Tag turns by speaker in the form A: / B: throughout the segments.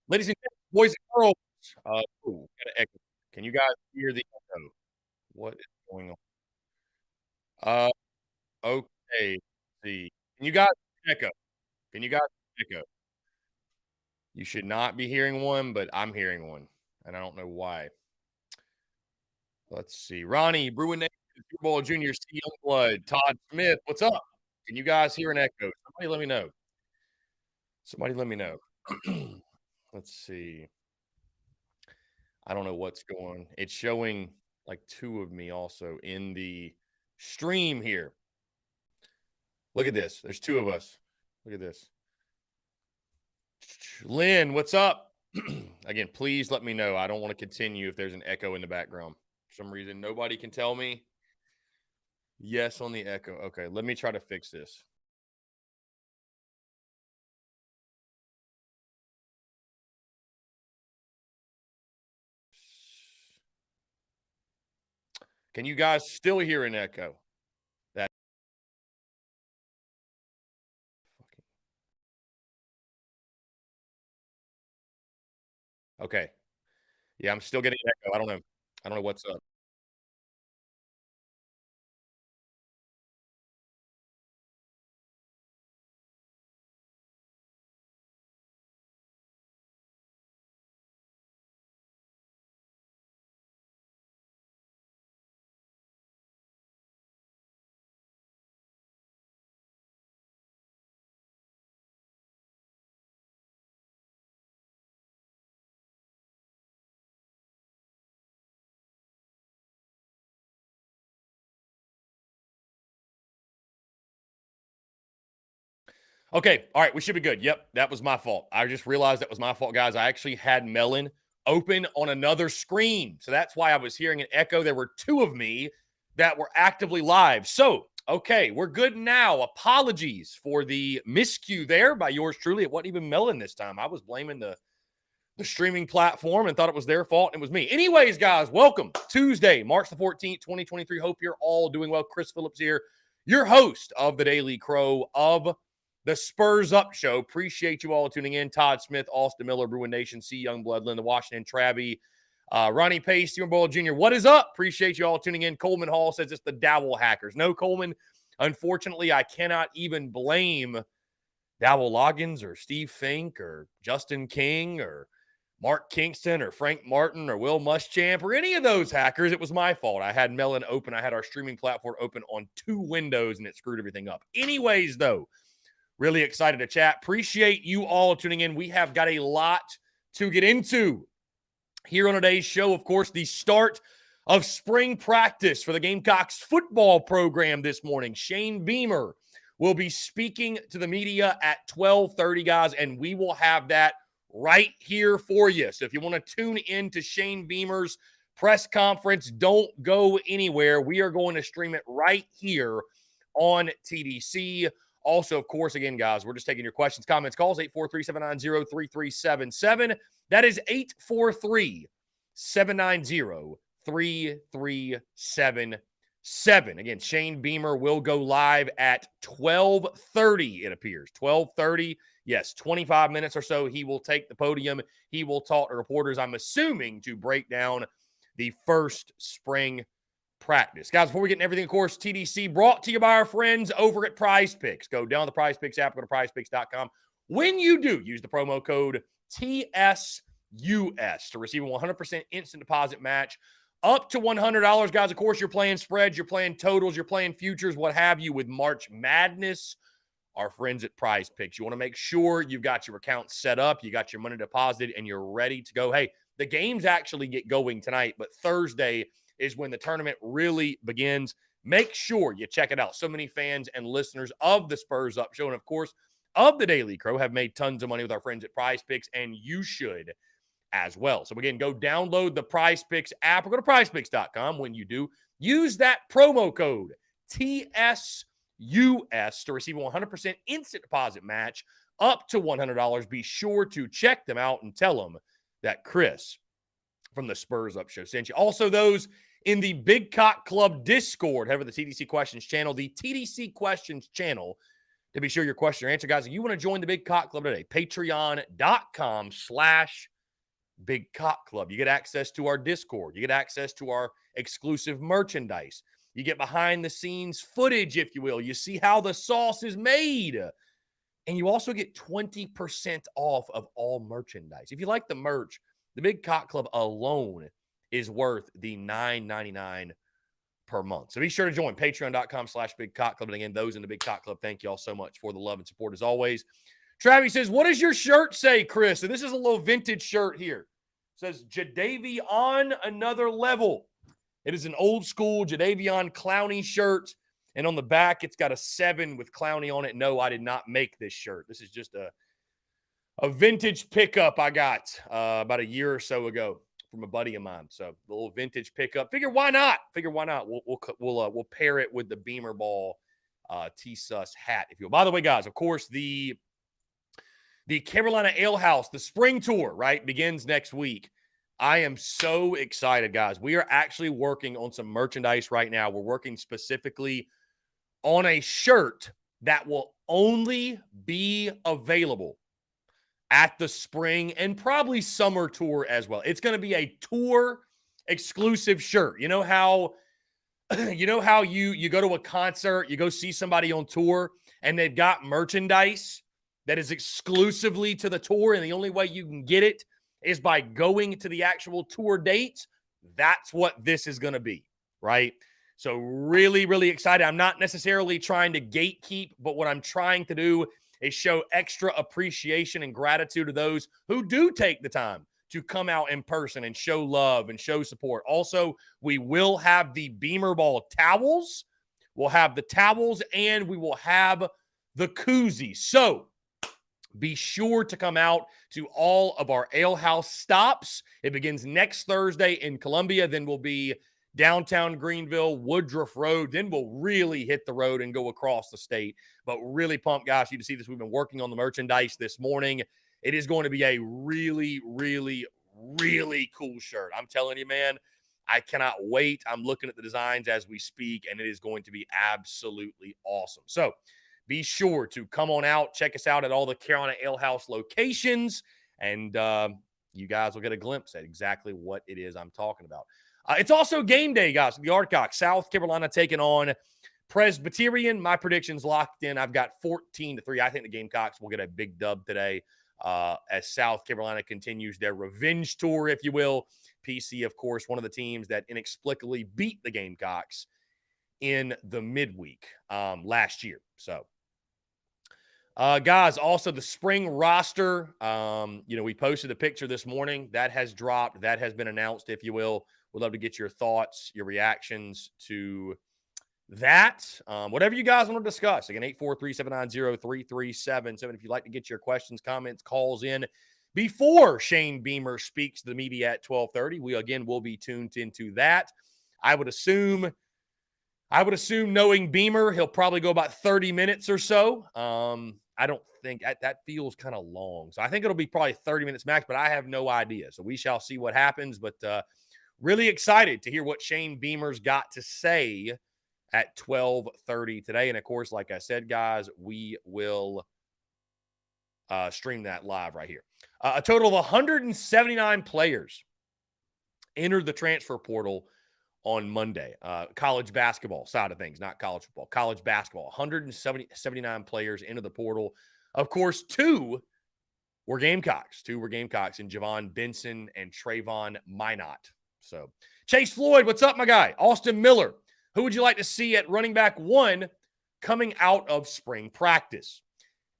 A: Ladies and gentlemen, boys and girls, got an echo. Can you guys hear the echo? What is going on? Uh, okay. Let's see. Can you guys echo? Can you guys echo? You should not be hearing one, but I'm hearing one, and I don't know why. Let's see. Ronnie, Bruin Nation, Super Bowl Junior, C Youngblood, Todd Smith, what's up? Can you guys hear an echo? Somebody let me know. Somebody let me know. Let's see. I don't know what's going. It's showing like two of me also in the stream here. Look at this. There's two of us. Look at this. Lynn, what's up? Again, please let me know. I don't want to continue if there's an echo in the background. For some reason, nobody can tell me. Yes on the echo. Okay, let me try to fix this. Can you guys still hear an echo? That okay. Yeah, I'm still getting an echo. I don't know. I don't know what's up. Okay. All right. We should be good. Yep. That was my fault. I just realized that was my fault, guys. I actually had Melon open on another screen. So that's why I was hearing an echo. There were two of me that were actively live. So, okay, we're good now. Apologies for the miscue there by yours truly. It wasn't even Melon this time. I was blaming the streaming platform and thought it was their fault and it was me. Anyways, guys, welcome. Tuesday, March the 14th, 2023. Hope you're all doing well. Chris Phillips here, your host of the Daily Crow of the Spurs Up Show. Appreciate you all tuning in. Todd Smith, Austin Miller, Bruin Nation, C Youngblood, Linda Washington, Travie, Ronnie Pace, Stephen Boyle Jr. What is up? Appreciate you all tuning in. Coleman Hall says it's the Dowell hackers. No, Coleman, unfortunately, I cannot even blame Dowell Loggins or Steve Fink or Justin King or Mark Kingston or Frank Martin or Will Muschamp or any of those hackers. It was my fault. I had Melon open. I had our streaming platform open on two windows and it screwed everything up. Anyways, though, really excited to chat. Appreciate you all tuning in. We have got a lot to get into here on today's show. Of course, the start of spring practice for the Gamecocks football program this morning. Shane Beamer will be speaking to the media at 12:30, guys, and we will have that right here for you. So if you want to tune in to Shane Beamer's press conference, don't go anywhere. We are going to stream it right here on TDC. Also, of course, again, guys, we're just taking your questions, comments, calls, 843-790-3377. That is 843-790-3377. Again, Shane Beamer will go live at 12:30, it appears. 12:30. Yes, 25 minutes or so. He will take the podium. He will talk to reporters, I'm assuming, to break down the first spring practice. Guys, before we get into everything, of course, TDC brought to you by our friends over at Prize Picks. Go down the Prize Picks app, go to prizepicks.com. When you do, use the promo code TSUS to receive a 100% instant deposit match up to $100. Guys, of course, you're playing spreads, you're playing totals, you're playing futures, what have you with March Madness. Our friends at Prize Picks. You want to make sure you've got your account set up, you got your money deposited, and you're ready to go. Hey, the games actually get going tonight, but Thursday is when the tournament really begins. Make sure you check it out. So many fans and listeners of the Spurs Up Show and, of course, of the Daily Crow have made tons of money with our friends at Prize Picks, and you should as well. So, again, go download the Prize Picks app or go to prizepicks.com. When you do, use that promo code TSUS to receive a 100% instant deposit match up to $100. Be sure to check them out and tell them that Chris from the Spurs Up Show sent you. Also, those in the Big Cock Club Discord, head over to the TDC Questions channel. The TDC Questions channel to be sure your question are answered, guys. If you want to join the Big Cock Club today, patreon.com/Big Cock Club. You get access to our Discord. You get access to our exclusive merchandise. You get behind the scenes footage, if you will. You see how the sauce is made. And you also get 20% off of all merchandise. If you like the merch, the Big Cock Club alone is worth the $9.99 per month. So be sure to join patreon.com/Big Cock Club. And again, those in the Big Cock Club, thank you all so much for the love and support as always. Travis says, what does your shirt say, Chris? And this is a little vintage shirt here. It says, Jadeveon on another level. It is an old school Jadeveon Clowney shirt. And on the back, it's got a 7 with Clowney on it. No, I did not make this shirt. This is just a vintage pickup I got about a year or so ago from a buddy of mine. So a little vintage pickup. Figure why not? We'll pair it with the Beamer Ball T-Sus hat, if you will. By the way, guys, of course, the Carolina Ale House, the spring tour, right, begins next week. I am so excited, guys. We are actually working on some merchandise right now. We're working specifically on a shirt that will only be available at the spring and probably summer tour as well. It's going to be a tour exclusive shirt. You know how you go to a concert, you go see somebody on tour and they've got merchandise that is exclusively to the tour, and the only way you can get it is by going to the actual tour dates. That's what this is going to be, right? So really, really excited. I'm not necessarily trying to gatekeep, but what I'm trying to do is show extra appreciation and gratitude to those who do take the time to come out in person and show love and show support. Also, we will have the Beamer Ball towels. We'll have the towels and we will have the koozies. So be sure to come out to all of our Ale House stops. It begins next Thursday in Columbia. Then we'll be downtown Greenville, Woodruff Road. Then we'll really hit the road and go across the state. But really pumped, guys, for you to see this. We've been working on the merchandise this morning. It is going to be a really, really, really cool shirt. I'm telling you, man, I cannot wait. I'm looking at the designs as we speak, and it is going to be absolutely awesome. So be sure to come on out, check us out at all the Carolina Ale House locations, and you guys will get a glimpse at exactly what it is I'm talking about. It's also game day, guys. The Artcock, South Carolina taking on Presbyterian. My prediction's locked in. I've got 14-3. I think the Gamecocks will get a big dub today as South Carolina continues their revenge tour, if you will. PC, of course, one of the teams that inexplicably beat the Gamecocks in the midweek last year. So, guys, also the spring roster. We posted a picture this morning. That has dropped. That has been announced, if you will. We'd love to get your thoughts, your reactions to that. Whatever you guys want to discuss. Again, 843-790-3377. If you'd like to get your questions, comments, calls in before Shane Beamer speaks to the media at 12:30, we again will be tuned into that. I would assume knowing Beamer, he'll probably go about 30 minutes or so. I don't think that feels kind of long. So I think it'll be probably 30 minutes max, but I have no idea. So we shall see what happens. But really excited to hear what Shane Beamer's got to say at 12:30 today. And of course, like I said, guys, we will stream that live right here. A total of 179 players entered the transfer portal on Monday. College basketball side of things, not college football. College basketball, 179 players into the portal. Of course, two were Gamecocks. In Javon Benson and Trayvon Minot. So, Chase Floyd, what's up, my guy? Austin Miller, who would you like to see at running back 1 coming out of spring practice?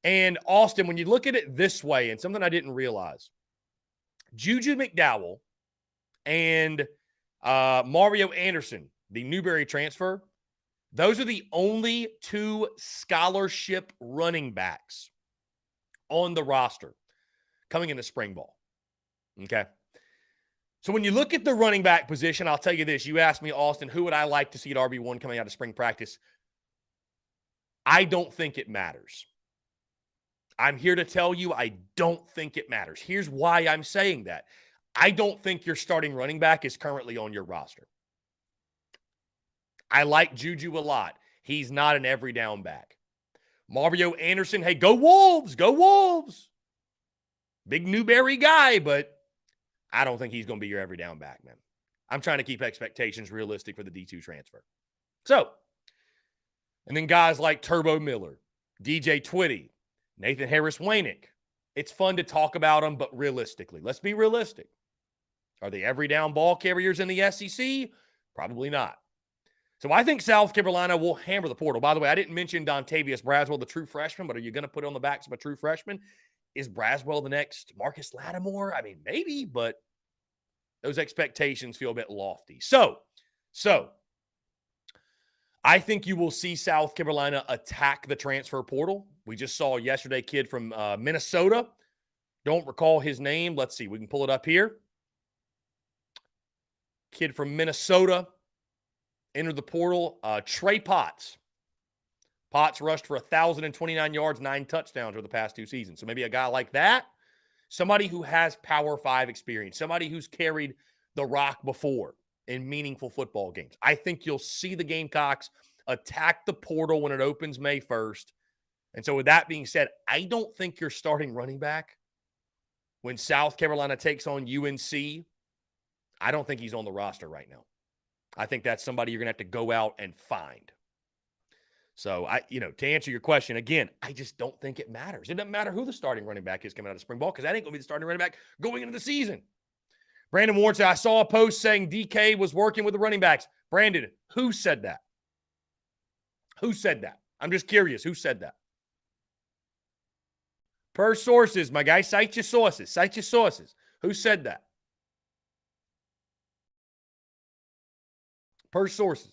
A: And Austin, when you look at it this way, and something I didn't realize, Juju McDowell and Mario Anderson, the Newberry transfer, those are the only 2 scholarship running backs on the roster coming into spring ball. Okay. So when you look at the running back position, I'll tell you this. You asked me, Austin, who would I like to see at RB1 coming out of spring practice? I don't think it matters. I'm here to tell you I don't think it matters. Here's why I'm saying that. I don't think your starting running back is currently on your roster. I like Juju a lot. He's not an every down back. Mario Anderson, hey, go Wolves, go Wolves. Big Newberry guy, but I don't think he's going to be your every down back, man. I'm trying to keep expectations realistic for the D2 transfer. So, and then guys like Turbo Miller, DJ Twitty, Nathan Harris-Wainick. It's fun to talk about them, but realistically, let's be realistic. Are they every down ball carriers in the SEC? Probably not. So I think South Carolina will hammer the portal. By the way, I didn't mention Dontavius Braswell, the true freshman, but are you going to put it on the backs of a true freshman? Is Braswell the next Marcus Lattimore? I mean, maybe, but those expectations feel a bit lofty. So I think you will see South Carolina attack the transfer portal. We just saw yesterday a kid from Minnesota. Don't recall his name. Let's see. We can pull it up here. Kid from Minnesota entered the portal. Trey Potts. Potts rushed for 1,029 yards, 9 touchdowns over the past 2 seasons. So maybe a guy like that, somebody who has Power 5 experience, somebody who's carried the rock before in meaningful football games. I think you'll see the Gamecocks attack the portal when it opens May 1st. And so with that being said, I don't think you're starting running back when South Carolina takes on UNC. I don't think he's on the roster right now. I think that's somebody you're going to have to go out and find. So, to answer your question, again, I just don't think it matters. It doesn't matter who the starting running back is coming out of spring ball because that ain't going to be the starting running back going into the season. Brandon Ward said, I saw a post saying DK was working with the running backs. Brandon, who said that? Who said that? I'm just curious. Who said that? Per sources, my guy. Cite your sources. Cite your sources. Who said that? Per sources.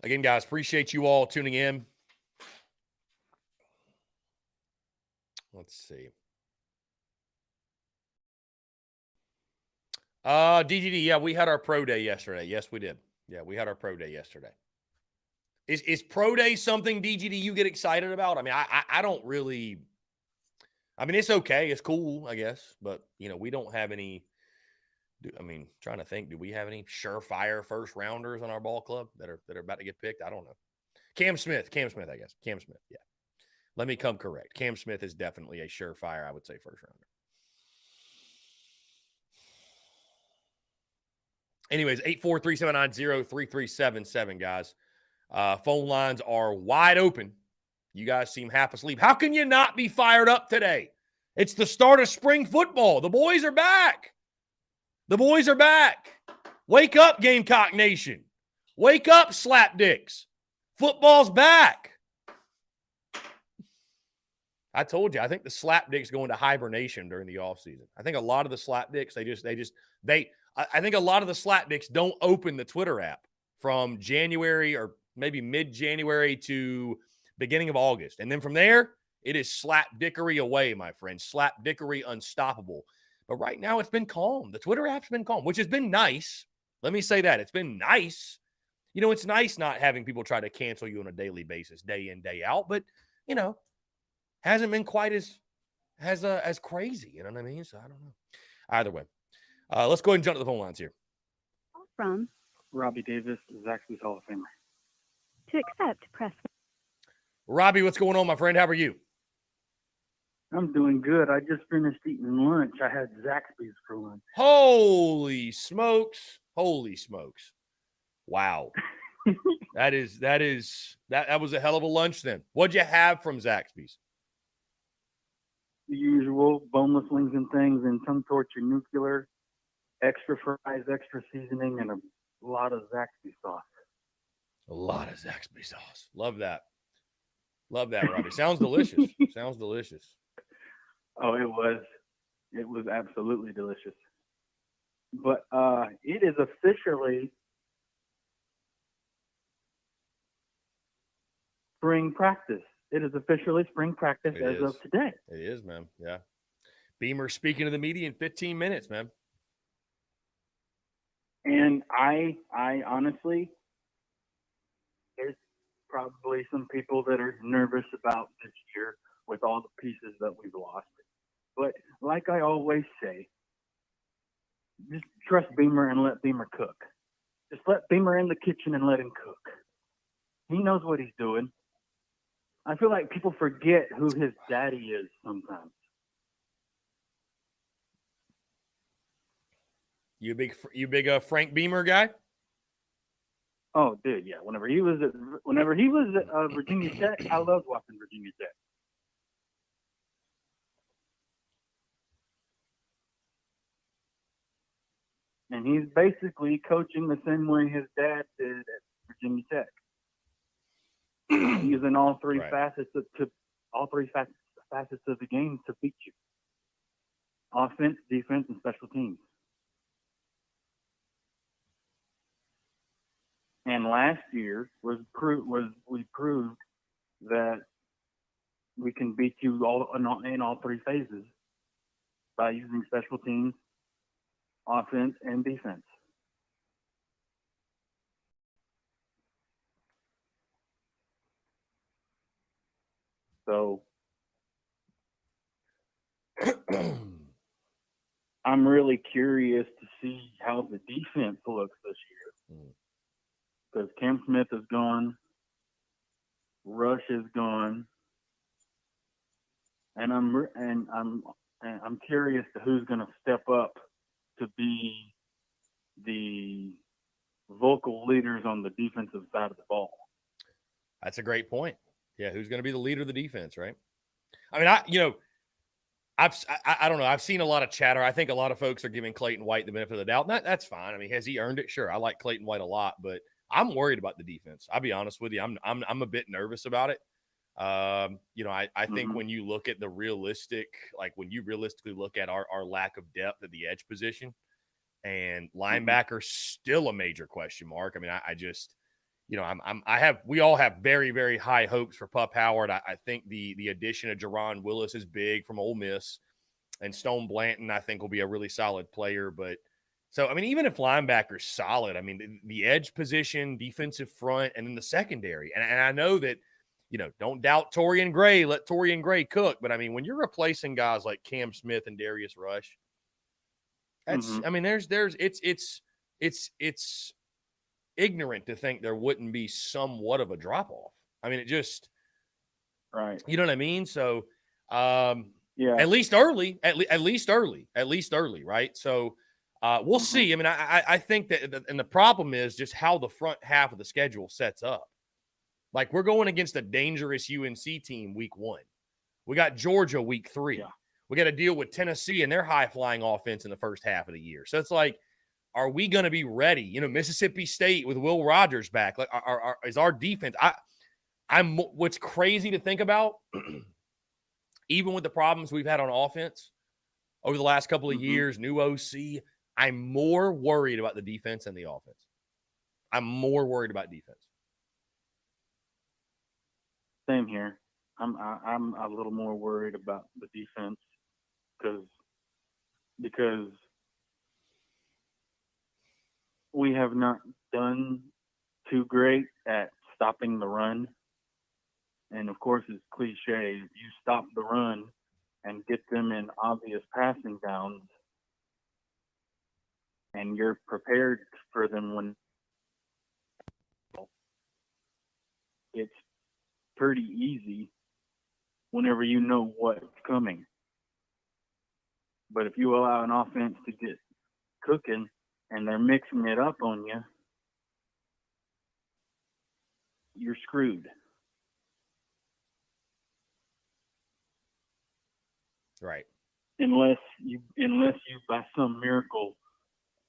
A: Again, guys, appreciate you all tuning in. Let's see. DGD, yeah, we had our pro day yesterday. Yes, we did. Yeah, we had our pro day yesterday. Is pro day something, DGD, you get excited about? I mean, I don't really. I mean, it's okay. It's cool, I guess. But, we don't have any. Trying to think, do we have any surefire first rounders on our ball club that are about to get picked? I don't know. Cam Smith, I guess. Cam Smith, yeah. Let me come correct. Cam Smith is definitely a surefire, I would say, first rounder. Anyways, 843-790-3377, guys. Phone lines are wide open. You guys seem half asleep. How can you not be fired up today? It's the start of spring football. The boys are back. The boys are back. Wake up, Gamecock Nation. Wake up, Slapdicks. Football's back. I told you, I think the Slapdicks go into hibernation during the offseason. I think a lot of the Slapdicks, I think a lot of the Slapdicks don't open the Twitter app from January or maybe mid-January to beginning of August. And then from there, it is slapdickery away, my friend. Slapdickery unstoppable. But right now, it's been calm. The Twitter app's been calm, which has been nice. Let me say that. It's been nice. It's nice not having people try to cancel you on a daily basis, day in, day out. But, hasn't been quite as crazy. You know what I mean? So, I don't know. Either way. Let's go ahead and jump to the phone lines here.
B: From
C: Robbie Davis, Zaxby's Hall of Famer.
B: To accept, press.
A: Robbie, what's going on, my friend? How are you?
C: I'm doing good. I just finished eating lunch. I had Zaxby's for lunch.
A: Holy smokes. Wow. that was a hell of a lunch then. What'd you have from Zaxby's?
C: The usual boneless wings and things and some torture nuclear, extra fries, extra seasoning, and a lot of Zaxby sauce.
A: A lot of Zaxby sauce. Love that, Robbie. Sounds delicious. Sounds delicious.
C: Oh, it was absolutely delicious. But it is officially spring practice. It is officially spring practice of today.
A: It is, man. Yeah. Beamer speaking to the media in 15 minutes, man.
C: And I honestly, there's probably some people that are nervous about this year with all the pieces that we've lost. But like I always say, just trust Beamer and let Beamer cook. Just let Beamer in the kitchen and let him cook. He knows what he's doing. I feel like people forget who his daddy is sometimes.
A: You a big Frank Beamer guy?
C: Oh, dude, yeah. Whenever he was at Virginia Tech, I loved watching Virginia Tech. And he's basically coaching the same way his dad did at Virginia Tech, using all three
A: Right.
C: facets of the game to beat you: offense, defense, and special teams. And last year we proved that we can beat you in all three phases by using special teams, offense, and defense. So I'm really curious to see how the defense looks this year, because Cam Smith is gone, Rush is gone, and I'm curious to who's going to step up to be the vocal leaders on the defensive side of the ball.
A: That's a great point. Yeah, who's going to be the leader of the defense, right? I mean, I don't know. I've seen a lot of chatter. I think a lot of folks are giving Clayton White the benefit of the doubt. That's fine. I mean, has he earned it? Sure. I like Clayton White a lot, but I'm worried about the defense. I'll be honest with you. I'm a bit nervous about it. I think when you look at when you realistically look at our lack of depth at the edge position, and linebacker still a major question mark. I mean, I just, we all have very, very high hopes for Pup Howard. I think the addition of Jerron Willis is big from Ole Miss, and Stone Blanton, I think, will be a really solid player. But so, I mean, even if linebacker's solid, I mean, the edge position, defensive front, and then the secondary. And I know that, don't doubt Torian Gray. Let Torian Gray cook. But I mean, when you're replacing guys like Cam Smith and Darius Rush, that's, I mean, it's ignorant to think there wouldn't be somewhat of a drop off. I mean, it just,
C: right.
A: You know what I mean? So,
C: yeah,
A: at least early, right? So, we'll see. I mean, I think that, and the problem is just how the front half of the schedule sets up. Like, we're going against a dangerous UNC team week 1. We got Georgia week 3.
C: Yeah.
A: We got to deal with Tennessee and their high-flying offense in the first half of the year. So it's like, are we going to be ready? Mississippi State with Will Rogers back. Like, is our defense? What's crazy to think about, even with the problems we've had on offense over the last couple of years, new OC, I'm more worried about the defense than the offense. I'm more worried about defense.
C: Same here. I'm a little more worried about the defense because we have not done too great at stopping the run. And of course, it's cliche. If you stop the run and get them in obvious passing downs, and you're prepared for them when it's pretty easy whenever you know what's coming. But if you allow an offense to get cooking and they're mixing it up on you, you're screwed.
A: Right.
C: Unless you by some miracle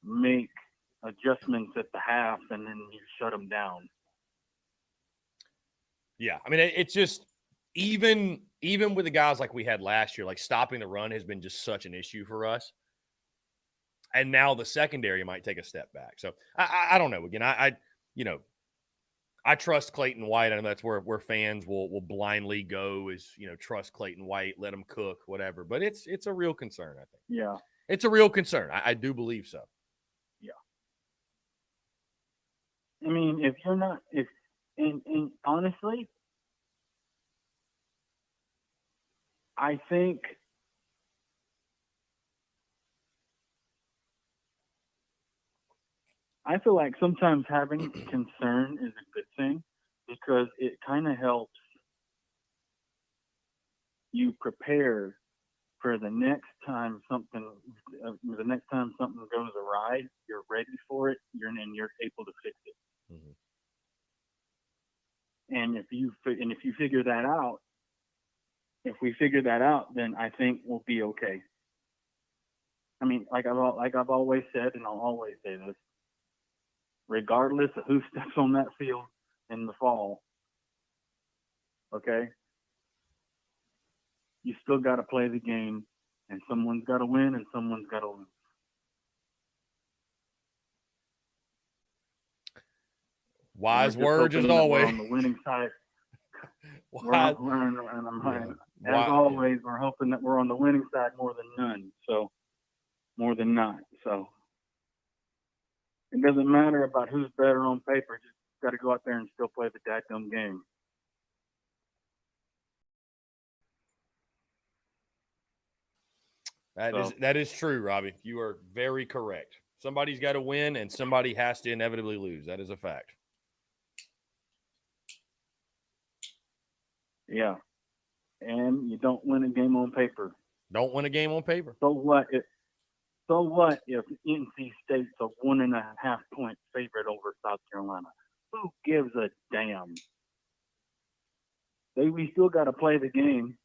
C: make adjustments at the half and then you shut them down.
A: Yeah, I mean, it's just even with the guys like we had last year, like stopping the run has been just such an issue for us. And now the secondary might take a step back. So I don't know. Again, I trust Clayton White. I know that's where fans will blindly go is, trust Clayton White, let him cook, whatever. But it's a real concern, I think.
C: Yeah.
A: It's a real concern. I do believe so.
C: Yeah. I mean, if you're not, and honestly, I think I feel like sometimes having concern is a good thing because kind of helps you prepare for the next time something goes awry. You're ready for it. You're able to fix it.
A: Mhm.
C: And if you figure that out, if we figure that out, then I think we'll be okay. I mean, like I've always said, and I'll always say this: regardless of who steps on that field in the fall, okay, you still got to play the game, and someone's got to win, and someone's got to lose.
A: Wise words as always.
C: We're on the winning side.
A: Wise,
C: As always, we're hoping that we're on the winning side more than none. So, more than not. So, it doesn't matter about who's better on paper. Just got to go out there and still play the dadgum game.
A: That is true, Robbie. You are very correct. Somebody's got to win, and somebody has to inevitably lose. That is a fact.
C: Yeah. And you don't win a game on paper.
A: Don't win a game on paper.
C: So what if NC State's a 1.5 point favorite over South Carolina? Who gives a damn? We still got to play the game.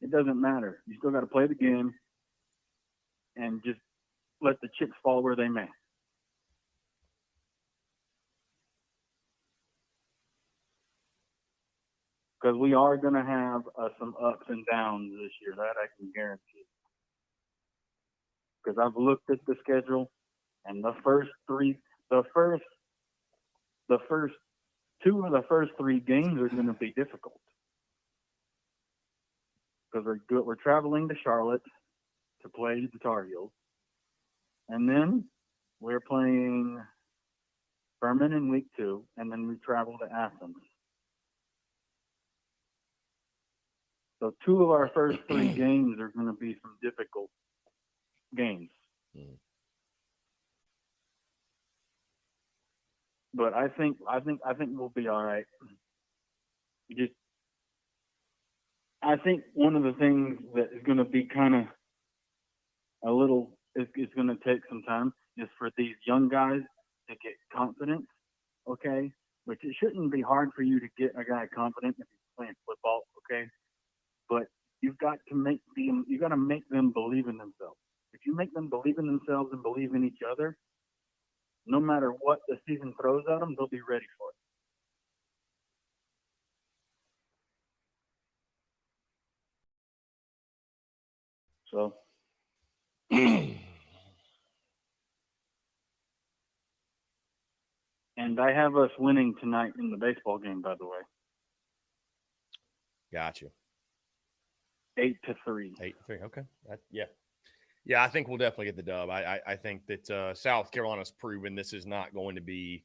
C: It doesn't matter. You still got to play the game and just let the chips fall where they may. Because we are going to have some ups and downs this year. That I can guarantee. Because I've looked at the schedule, and the first two of the first three games are going to be difficult. Because we're traveling to Charlotte to play the Tar Heels, and then we're playing Furman in week 2, and then we travel to Athens. So 2 of our first 3 games are going to be some difficult games. But I think we'll be all right. I think one of the things that is going to be kind of it's going to take some time is for these young guys to get confidence, okay? Which it shouldn't be hard for you to get a guy confident if he's playing football, okay? But you've got to make them believe in themselves. If you make them believe in themselves and believe in each other, no matter what the season throws at them, they'll be ready for it. So, and I have us winning tonight in the baseball game, by the way.
A: Gotcha.
C: 8-3.
A: 8-3. Okay. Yeah. I think we'll definitely get the dub. I think that South Carolina's proven this is not going to be.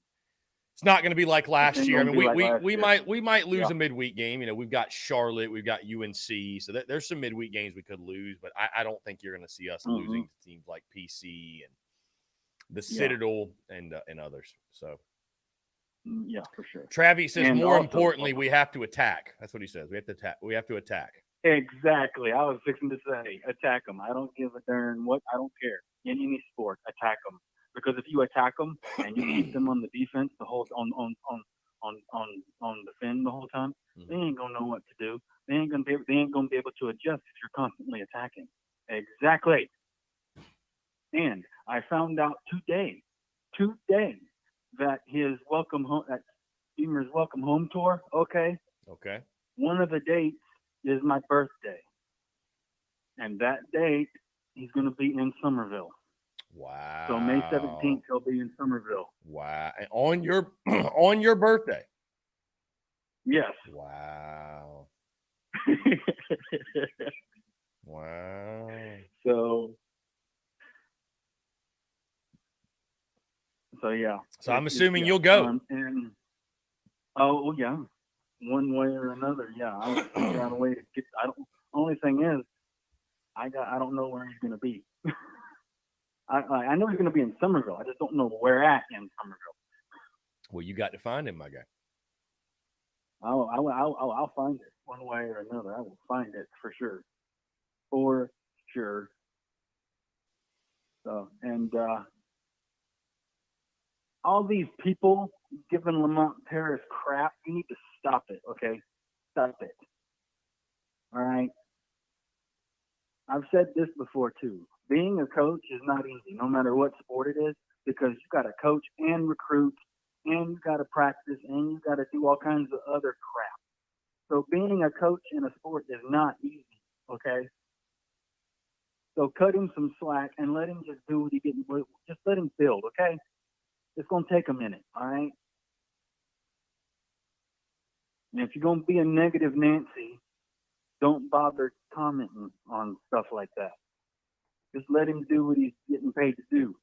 A: It's not going to be like last year. I mean, we might lose a midweek game. You know, we've got Charlotte, we've got UNC, so there's some midweek games we could lose. But I don't think you're going to see us losing to teams like PC and the Citadel and others. So.
C: Yeah, for sure.
A: Travi says, and more importantly, we have to attack. That's what he says. We have to attack. We have to attack.
C: Exactly. I was fixing to say, attack them. I don't give a darn what. I don't care. In any sport, attack them. Because if you attack them and you keep them on the defense the whole on the fin the whole time, they ain't gonna know what to do. They ain't gonna be able to adjust if you're constantly attacking. Exactly. And I found out today, that his Steamer's welcome home tour. Okay. One of the dates is my birthday, and that date he's going to be in Somerville.
A: Wow.
C: So May 17th he'll be in Somerville.
A: Wow. And on your birthday.
C: Yes.
A: Wow. Wow.
C: So yeah.
A: So I'm assuming you'll go.
C: And yeah, one way or another. Yeah, I'll figure out a way to get. Only thing is, I don't know where he's going to be. I know he's going to be in Somerville. I just don't know where at in Somerville.
A: Well, you got to find him, my guy.
C: I'll find it one way or another. I will find it for sure. For sure. So, and all these people giving Lamont Paris crap, you need to stop it, okay? Stop it. All right? I've said this before too. Being a coach is not easy, no matter what sport it is, because you got to coach and recruit, and you got to practice, and you got to do all kinds of other crap. So being a coach in a sport is not easy, okay? So cut him some slack and let him just do what he gets. Just let him build, okay? It's going to take a minute, all right? And if you're going to be a negative Nancy, don't bother commenting on stuff like that. Just let him do what he's getting paid to do.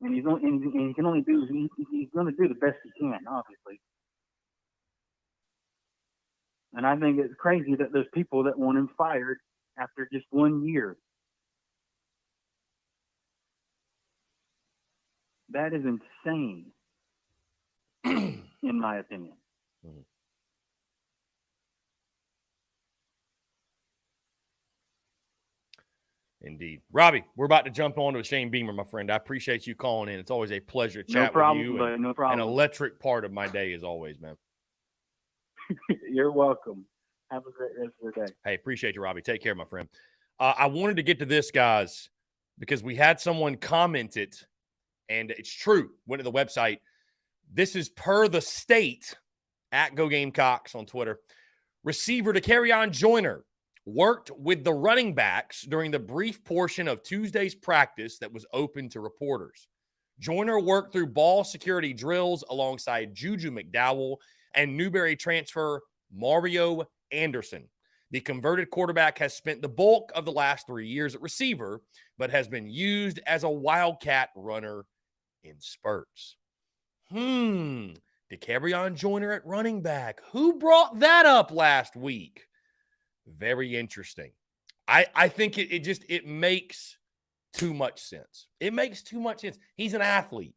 C: And he can only do, he's going to do the best he can, obviously. And I think it's crazy that there's people that want him fired after just 1 year. That is insane, in my opinion.
A: Mm-hmm. Indeed. Robbie, we're about to jump on to Shane Beamer, my friend. I appreciate you calling in. It's always a pleasure to chat with you.
C: No problem.
A: An electric part of my day, as always, man.
C: You're welcome. Have a great rest of the day.
A: Hey, appreciate you, Robbie. Take care, my friend. I wanted to get to this, guys, because we had someone comment it, and it's true. Went to the website. This is per the state at Go Gamecocks on Twitter. Receiver Dakereon Joyner worked with the running backs during the brief portion of Tuesday's practice that was open to reporters. Joyner worked through ball security drills alongside Juju McDowell and Newberry transfer Mario Anderson. The converted quarterback has spent the bulk of the last 3 years at receiver, but has been used as a wildcat runner in spurts. Dakereon Joyner at running back. Who brought that up last week? Very interesting. I think it makes too much sense. It makes too much sense. He's an athlete.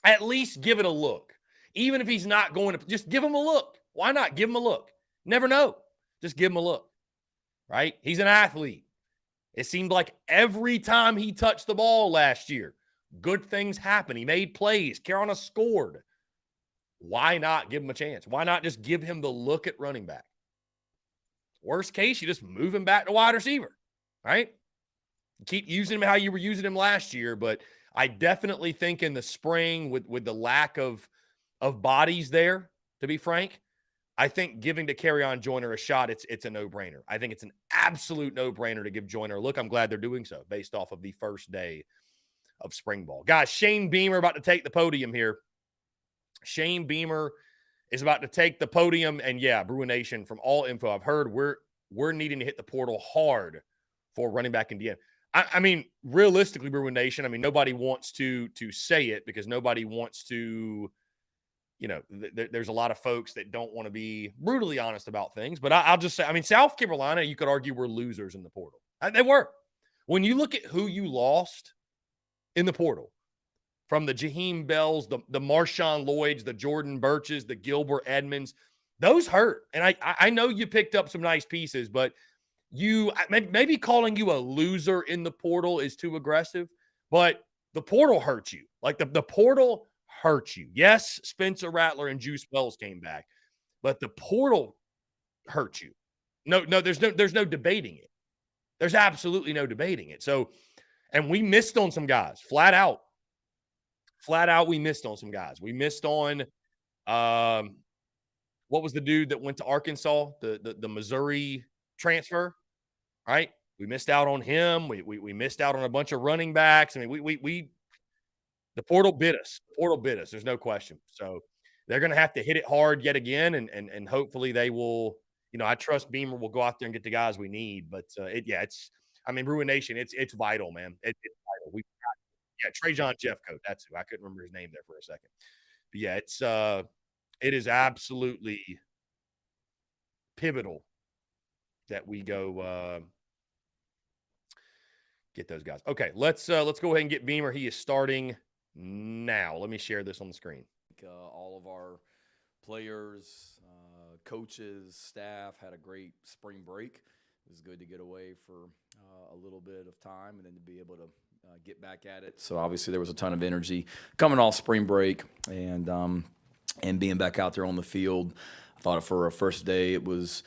A: At least give it a look. Even if he's not going to, just give him a look. Why not? Give him a look. Never know. Just give him a look. Right? He's an athlete. It seemed like every time he touched the ball last year, good things happened. He made plays. Carolina scored. Why not give him a chance? Why not just give him the look at running back? Worst case, you just move him back to wide receiver, right? Keep using him how you were using him last year, but I definitely think in the spring with the lack of bodies there, to be frank, I think giving Dakereon Joyner a shot, it's a no-brainer. I think it's an absolute no-brainer to give Joyner a look. I'm glad they're doing so based off of the first day of spring ball. Guys, Shane Beamer about to take the podium here. Shane Beamer is about to take the podium, and yeah, Bruin Nation, from all info I've heard, we're needing to hit the portal hard for running back in Indiana. I mean, realistically, Bruin Nation, I mean, nobody wants to say it because nobody wants to, you know, there's a lot of folks that don't want to be brutally honest about things. But I'll just say, I mean, South Carolina, you could argue were losers in the portal. They were. When you look at who you lost in the portal, from the Jaheim Bells, the Marshawn Lloyds, the Jordan Birches, the Gilbert Edmonds, those hurt. And I know you picked up some nice pieces, but maybe calling you a loser in the portal is too aggressive, but the portal hurt you. Like the portal hurt you. Yes, Spencer Rattler and Juice Wells came back, but the portal hurt you. No, there's no debating it. There's absolutely no debating it. So, and we missed on some guys, flat out, we missed on some guys. We missed on, what was the dude that went to Arkansas, the Missouri transfer, right? We missed out on him. We missed out on a bunch of running backs. I mean, the portal bit us. The portal bit us. There's no question. So they're going to have to hit it hard yet again, and hopefully they will. You know, I trust Beamer will go out there and get the guys we need. But Bruin Nation, it's vital, man. It's vital. Trajan Jeffcoat. That's who. I couldn't remember his name there for a second. But yeah, it is absolutely pivotal that we go get those guys. Okay, let's go ahead and get Beamer. He is starting now. Let me share this on the screen.
D: all of our players, coaches, staff had a great spring break. It was good to get away for a little bit of time and then to be able to get back at it. So obviously there was a ton of energy coming off spring break and being back out there on the field. I thought for a first day it was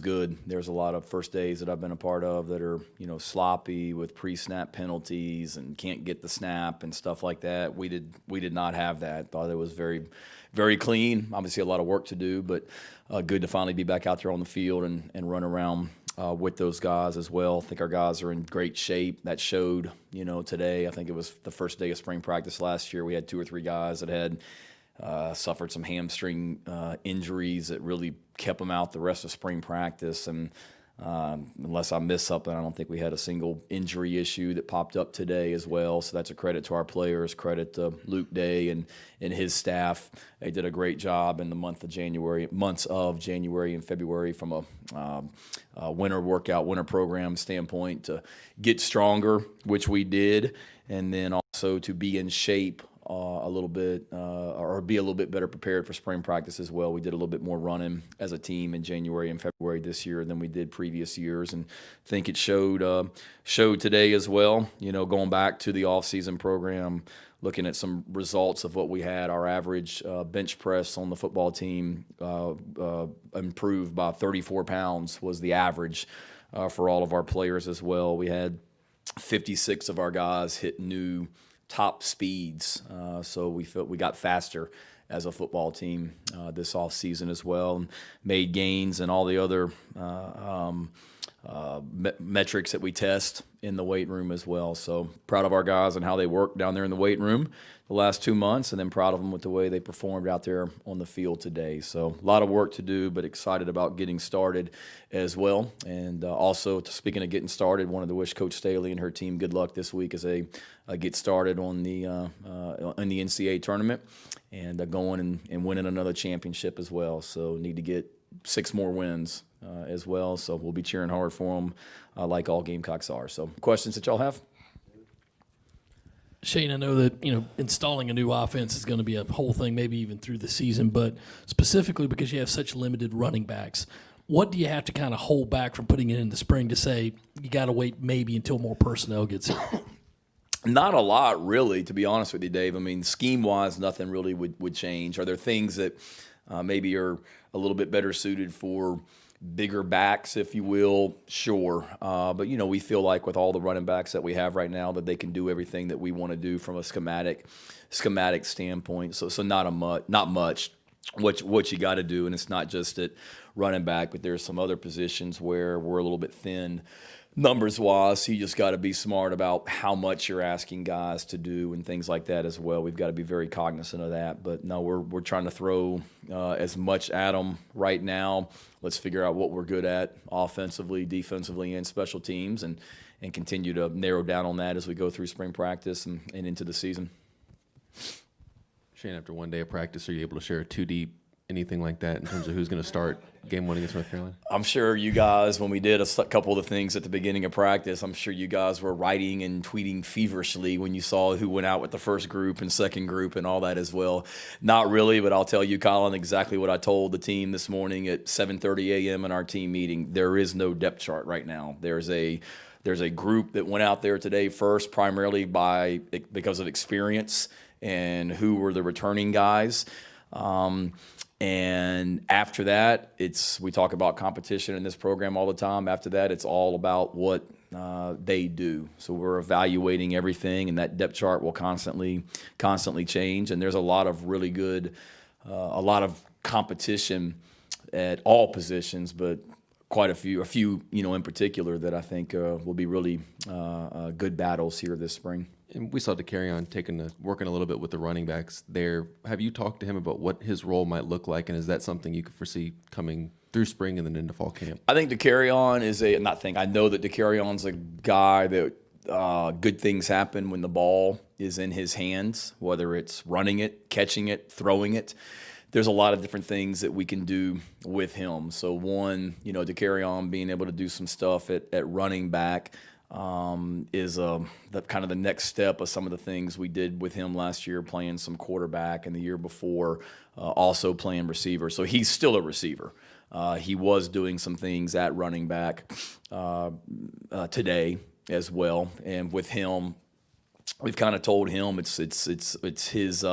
D: good. There's a lot of first days that I've been a part of that are, sloppy with pre-snap penalties and can't get the snap and stuff like that. We did not have that. Thought it was very, very clean. Obviously a lot of work to do, but good to finally be back out there on the field and run around with those guys as well. I think our guys are in great shape. That showed, today. I think it was the first day of spring practice last year. We had 2 or 3 guys that had suffered some hamstring injuries that really kept them out the rest of spring practice. And unless I missed something, I don't think we had a single injury issue that popped up today as well. So that's a credit to our players, credit to Luke Day and his staff. They did a great job in the months of January and February from a winter program standpoint to get stronger, which we did, and then also to be in shape a little bit or be a little bit better prepared for spring practice as well. We did a little bit more running as a team in January and February this year than we did previous years, and I think it showed today as well. Going back to the off-season program, looking at some results of what we had, our average bench press on the football team improved by 34 pounds was the average for all of our players as well. We had 56 of our guys hit new top speeds, so we felt we got faster as a football team this off season as well, and made gains in all the other metrics that we test in the weight room as well. So proud of our guys and how they worked down there in the weight room the last 2 months, and then proud of them with the way they performed out there on the field today. So a lot of work to do, but excited about getting started as well. And also, speaking of getting started, wanted to wish Coach Staley and her team good luck this week as they get started on the in the NCAA tournament and going and winning another championship as well. So need to get 6 more wins as well. So we'll be cheering hard for them like all Gamecocks are. So questions that y'all have?
E: Shane, I know that, installing a new offense is going to be a whole thing, maybe even through the season, but specifically because you have such limited running backs, what do you have to kind of hold back from putting it in the spring to say you got to wait maybe until more personnel gets here?
D: Not a lot, really, to be honest with you, Dave. I mean, scheme-wise, nothing really would change. Are there things that maybe are a little bit better suited for bigger backs, if you will? Sure. But, we feel like with all the running backs that we have right now that they can do everything that we want to do from a schematic standpoint. So not much. What you got to do, and it's not just at running back, but there's some other positions where we're a little bit thin numbers-wise, so you just got to be smart about how much you're asking guys to do and things like that as well. We've got to be very cognizant of that. But no, we're trying to throw as much at them right now. Let's figure out what we're good at offensively, defensively, and special teams, and continue to narrow down on that as we go through spring practice and into the season.
F: Shane, after one day of practice, are you able to share a 2-deep, anything like that in terms of who's going to start game 1 against North Carolina?
D: I'm sure you guys, when we did a couple of the things at the beginning of practice, I'm sure you guys were writing and tweeting feverishly when you saw who went out with the first group and second group and all that as well. Not really, but I'll tell you, Colin, exactly what I told the team this morning at 7:30 a.m. in our team meeting. There is no depth chart right now. There's a group that went out there today first, primarily because of experience and who were the returning guys. And after that, we talk about competition in this program all the time. After that, it's all about what they do. So we're evaluating everything, and that depth chart will constantly change. And there's a lot of really good, a lot of competition at all positions, but quite a few, in particular that I think will be really good battles here this spring.
F: And we saw DeCarrion working a little bit with the running backs there. Have you talked to him about what his role might look like, and is that something you could foresee coming through spring and then into fall camp?
D: I think DeCarrion I know that DeCarrion's a guy that good things happen when the ball is in his hands, whether it's running it, catching it, throwing it. There's a lot of different things that we can do with him. So one, DeCarrion being able to do some stuff at running back, is the kind of the next step of some of the things we did with him last year, playing some quarterback, and the year before also playing receiver. So he's still a receiver. He was doing some things at running back today as well, and with him, we've kind of told him it's his.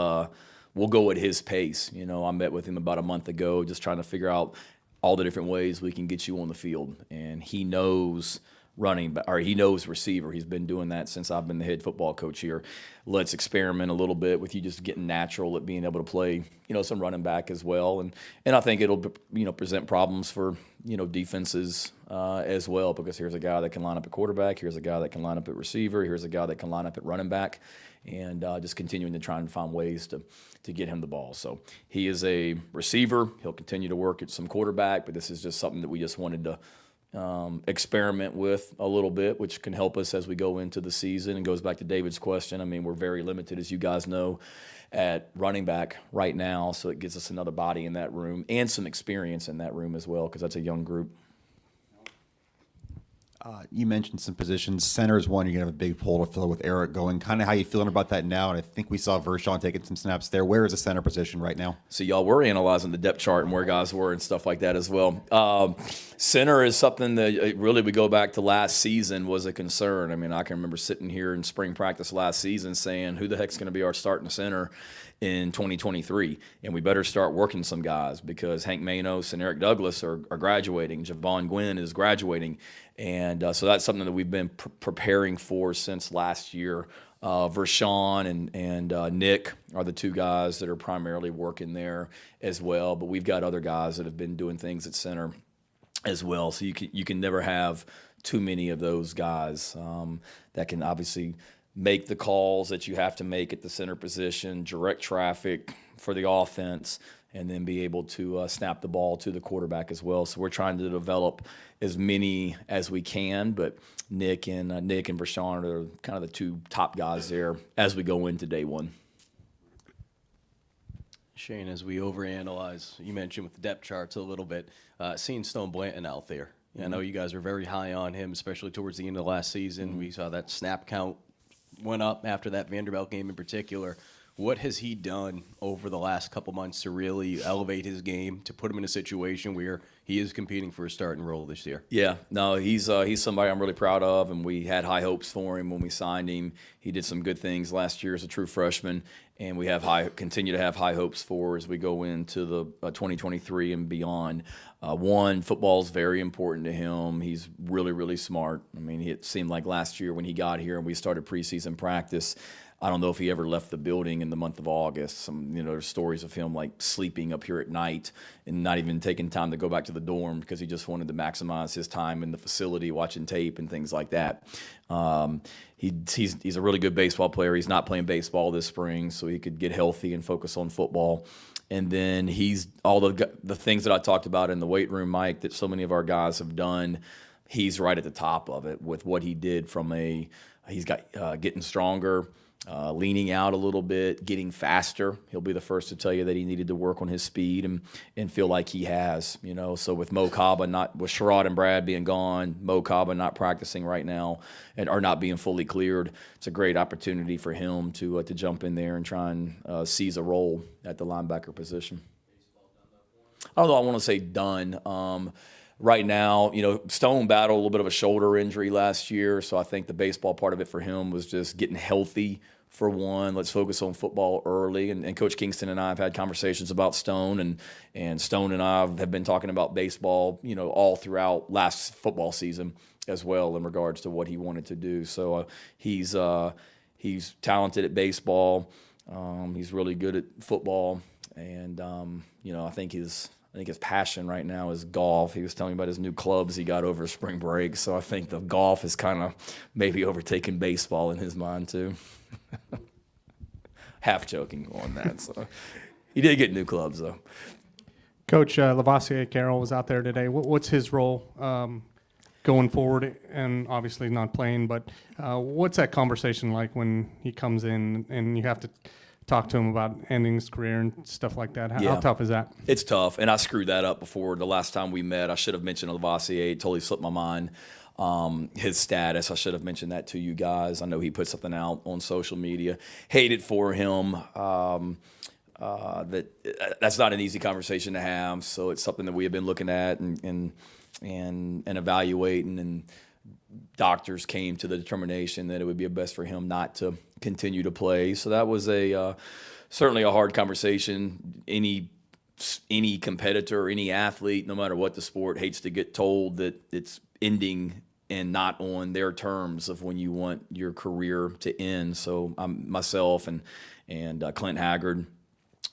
D: We'll go at his pace. You know, I met with him about a month ago, just trying to figure out all the different ways we can get you on the field, and he knows running back, or he knows receiver. He's been doing that since I've been the head football coach here. Let's experiment a little bit with you just getting natural at being able to play, some running back as well. And I think it'll, present problems for, defenses as well, because here's a guy that can line up at quarterback. Here's a guy that can line up at receiver. Here's a guy that can line up at running back, and just continuing to try and find ways to get him the ball. So he is a receiver. He'll continue to work at some quarterback, but this is just something that we just wanted to experiment with a little bit, which can help us as we go into the season. And goes back to David's question. I mean, we're very limited, as you guys know, at running back right now, so it gives us another body in that room and some experience in that room as well, because that's a young group.
G: You mentioned some positions. Center is one. You're going to have a big hole to fill with Eric going. Kind of how you feeling about that now? And I think we saw Vershawn taking some snaps there. Where is the center position right now?
D: So, y'all, we're analyzing the depth chart and where guys were and stuff like that as well. Center is something that really we go back to last season was a concern. I mean, I can remember sitting here in spring practice last season saying, who the heck's going to be our starting center in 2023? And we better start working some guys, because Hank Manos and Eric Douglas are graduating. Javon Gwynn is graduating. And so that's something that we've been preparing for since last year. Vershawn and Nick are the two guys that are primarily working there as well. But we've got other guys that have been doing things at center as well. So you can never have too many of those guys that can obviously make the calls that you have to make at the center position, direct traffic for the offense, and then be able to snap the ball to the quarterback as well. So we're trying to develop as many as we can, but Nick and Vershawn are kind of the two top guys there as we go into day one.
H: Shane, as we overanalyze, you mentioned with the depth charts a little bit, seeing Stone Blanton out there. I know you guys were very high on him, especially towards the end of last season. We saw that snap count went up after that Vanderbilt game in particular. What has he done over the last couple months to really elevate his game, to put him in a situation where he is competing for a starting role this year?
D: Yeah, no, he's somebody I'm really proud of, and we had high hopes for him when we signed him. He did some good things last year as a true freshman, and we continue to have high hopes for as we go into the 2023 and beyond. One, football is very important to him. He's really, really smart. I mean, it seemed like last year when he got here and we started preseason practice, I don't know if he ever left the building in the month of August. There's stories of him like sleeping up here at night and not even taking time to go back to the dorm because he just wanted to maximize his time in the facility watching tape and things like that. He's a really good baseball player. He's not playing baseball this spring, so he could get healthy and focus on football. And then he's all the things that I talked about in the weight room, Mike, that so many of our guys have done. He's right at the top of it with what he did he's got getting stronger, leaning out a little bit, getting faster. He'll be the first to tell you that he needed to work on his speed and feel like he has, So with Mo Kaba with Sherrod and Brad being gone, Mo Kaba not practicing right now and are not being fully cleared, it's a great opportunity for him to jump in there and try and seize a role at the linebacker position. I don't know. I want to say done. Right now, Stone battled a little bit of a shoulder injury last year, so I think the baseball part of it for him was just getting healthy for one. Let's focus on football early. And Coach Kingston and I have had conversations about Stone, and Stone and I have been talking about baseball, all throughout last football season as well in regards to what he wanted to do. So he's talented at baseball. He's really good at football, and I think his passion right now is golf. He was telling me about his new clubs he got over spring break. So I think the golf is kind of maybe overtaking baseball in his mind too. Half joking on that. So he did get new clubs though.
I: Coach Lavoisier Carroll was out there today. What's his role going forward? And obviously not playing, but what's that conversation like when he comes in and you have to talk to him about ending his career and stuff like that? How tough is that?
D: It's tough, and I screwed that up before the last time we met. I should have mentioned Lavoisier. It totally slipped my mind. his status. I should have mentioned that to you guys. I know he put something out on social media. Hated for him. That's not an easy conversation to have. So it's something that we have been looking at and evaluating, and doctors came to the determination that it would be best for him not to continue to play. So that was certainly a hard conversation. Any competitor, any athlete, no matter what the sport, hates to get told that it's ending and not on their terms of when you want your career to end. So myself and Clint Haggard,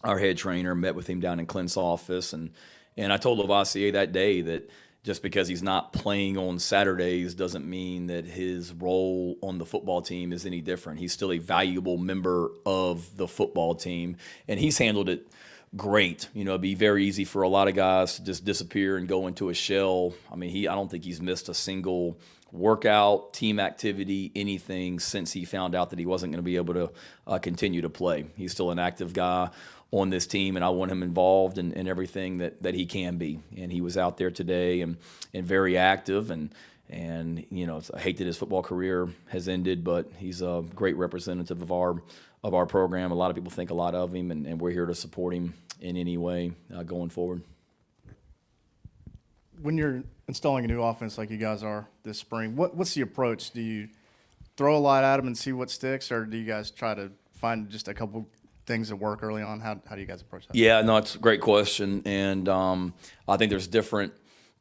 D: our head trainer, met with him down in Clint's office, and I told Lavoisier that day that just because he's not playing on Saturdays doesn't mean that his role on the football team is any different. He's still a valuable member of the football team, and he's handled it great. It'd be very easy for a lot of guys to just disappear and go into a shell. I mean, I don't think he's missed a single workout, team activity, anything since he found out that he wasn't going to be able to continue to play. He's still an active guy on this team, and I want him involved in everything that he can be. And he was out there today and very active, and I hate that his football career has ended, but he's a great representative of our program. A lot of people think a lot of him, and we're here to support him in any way going forward.
J: When you're installing a new offense like you guys are this spring, what's the approach? Do you throw a lot at them and see what sticks, or do you guys try to find just a couple things that work early on? How do you guys approach that?
D: Yeah, no, it's a great question, and I think there's different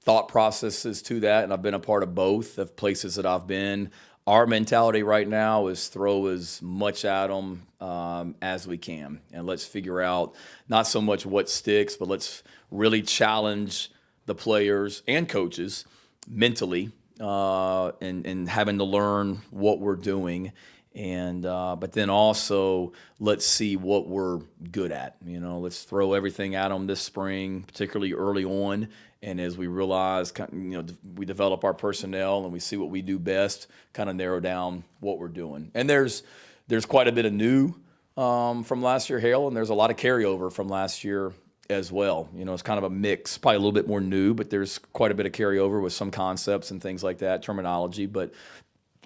D: thought processes to that, and I've been a part of both of places that I've been. Our mentality right now is throw as much at them as we can, and let's figure out not so much what sticks, but let's really challenge the players and coaches mentally and having to learn what we're doing. And but then also let's see what we're good at. Let's throw everything at them this spring, particularly early on. And as we realize, we develop our personnel and we see what we do best, kind of narrow down what we're doing. And there's quite a bit of new from last year, Hale, and there's a lot of carryover from last year as well. It's kind of a mix, probably a little bit more new, but there's quite a bit of carryover with some concepts and things like that, terminology. But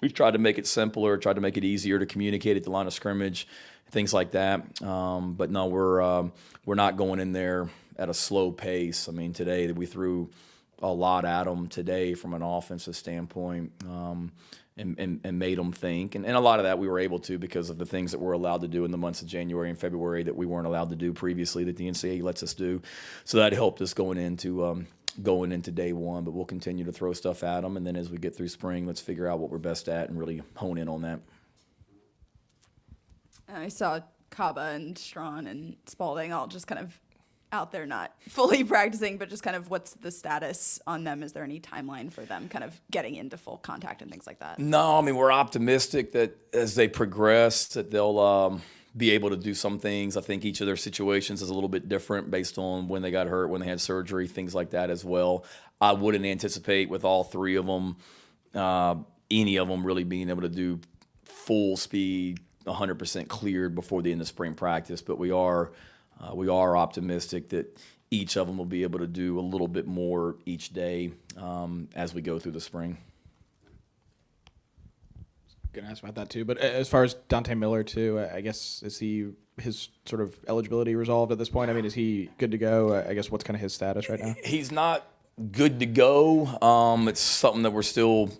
D: we've tried to make it simpler, tried to make it easier to communicate at the line of scrimmage, things like that. But no, we're not going in there at a slow pace. I mean, today we threw a lot at them today from an offensive standpoint, and made them think. And a lot of that we were able to because of the things that we're allowed to do in the months of January and February that we weren't allowed to do previously that the NCAA lets us do. So that helped us going into day one, but we'll continue to throw stuff at them. And then as we get through spring, let's figure out what we're best at and really hone in on that.
K: I saw Kaba and Strawn and Spalding all just kind of out there, not fully practicing, but just kind of what's the status on them? Is there any timeline for them kind of getting into full contact and things like that?
D: No, I mean, we're optimistic that as they progress that they'll be able to do some things. I think each of their situations is a little bit different based on when they got hurt, when they had surgery, things like that as well. I wouldn't anticipate with all three of them, any of them really being able to do full speed, 100% cleared before the end of spring practice, but we are optimistic that each of them will be able to do a little bit more each day as we go through the spring.
L: Gonna ask about that too, but as far as Dante Miller too, I guess his sort of eligibility resolved at this point? I mean, is he good to go? I guess what's kind of his status right now?
D: He's not good to go. It's something that we're still,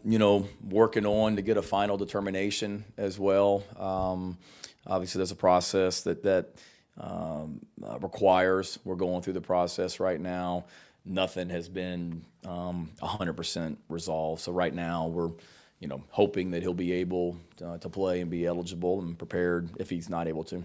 D: working on to get a final determination as well. Obviously, there's a process that requires. We're going through the process right now. Nothing has been 100% resolved. So right now we're, hoping that he'll be able to play and be eligible and prepared if he's not able to.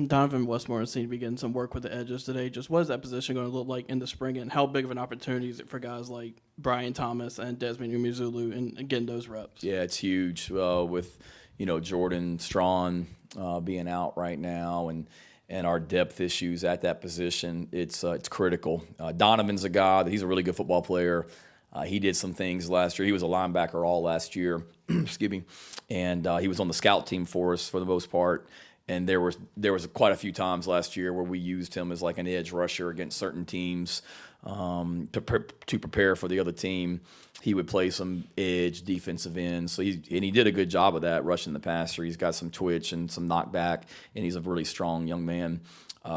M: Donovan Westmore seemed to be getting some work with the edges today. Just what is that position going to look like in the spring, and how big of an opportunity is it for guys like Brian Thomas and Desmond Umuzulu and getting those reps?
D: Yeah, it's huge with, Jordan Strawn being out right now and our depth issues at that position. It's critical. Donovan's a guy that he's a really good football player. He did some things last year. He was a linebacker all last year, excuse me, and he was on the scout team for us for the most part. And there was quite a few times last year where we used him as like an edge rusher against certain teams to prepare for the other team. He would play some edge, defensive end. So he did a good job of that, rushing the passer. He's got some twitch and some knockback, and he's a really strong young man.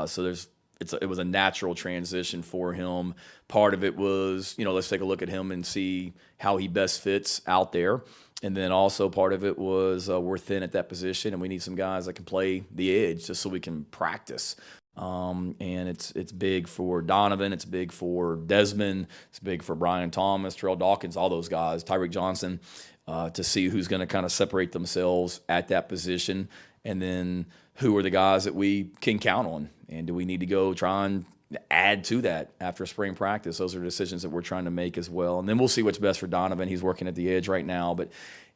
D: So it was a natural transition for him. Part of it was, let's take a look at him and see how he best fits out there. And then also part of it was we're thin at that position, and we need some guys that can play the edge just so we can practice. And it's big for Donovan. It's big for Desmond. It's big for Brian Thomas, Terrell Dawkins, all those guys, Tyreek Johnson, to see who's going to kind of separate themselves at that position. And then who are the guys that we can count on? And do we need to go try and add to that after spring practice? Those are decisions that we're trying to make as well. And then we'll see what's best for Donovan. He's working at the edge right now, but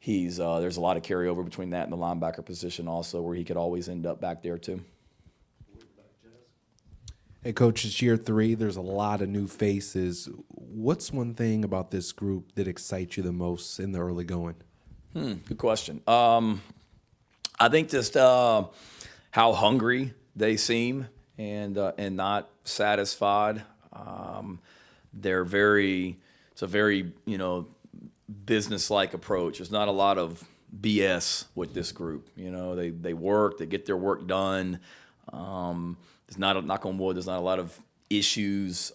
D: there's a lot of carryover between that and the linebacker position also, where he could always end up back there too.
N: Hey, Coach, it's year 3. There's a lot of new faces. What's one thing about this group that excites you the most in the early going?
D: Good question. I think just how hungry they seem and not satisfied. It's a very business-like approach. There's not a lot of BS with this group. They work, they get their work done. There's not, knock on wood, there's not a lot of issues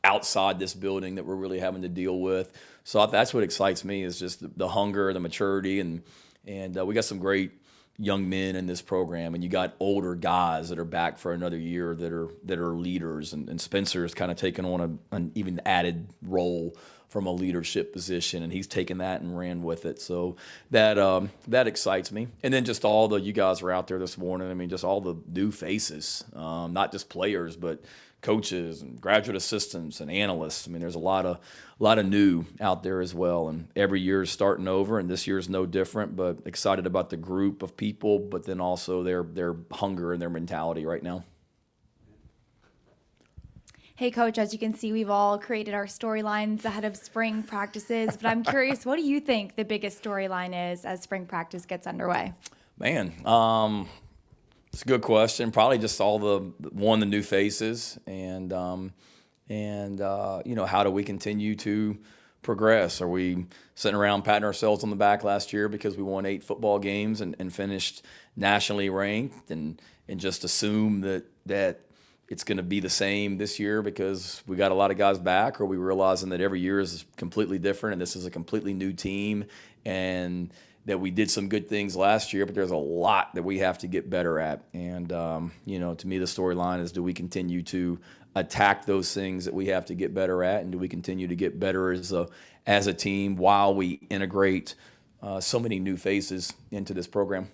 D: outside this building that we're really having to deal with. So that's what excites me, is just the hunger, the maturity, and we got some great young men in this program, and you got older guys that are back for another year that are leaders, and Spencer's kind of taken on an even added role from a leadership position, and he's taken that and ran with it. So that excites me. And then just all you guys were out there this morning. I mean, just all the new faces, not just players, but coaches and graduate assistants and analysts. I mean, there's a lot of new out there as well. And every year is starting over, and this year is no different. But excited about the group of people, but then also their hunger and their mentality right now.
O: Hey, Coach, as you can see, we've all created our storylines ahead of spring practices, but I'm curious, what do you think the biggest storyline is as spring practice gets underway?
D: Man, it's a good question. Probably just all the new faces, and how do we continue to progress? Are we sitting around patting ourselves on the back last year because we won 8 football games and finished nationally ranked, and just assume that it's going to be the same this year because we got a lot of guys back? Or are we realizing that every year is completely different and this is a completely new team, and that we did some good things last year, but there's a lot that we have to get better at? And, to me, the storyline is, do we continue to attack those things that we have to get better at? And do we continue to get better as a team while we integrate so many new faces into this program?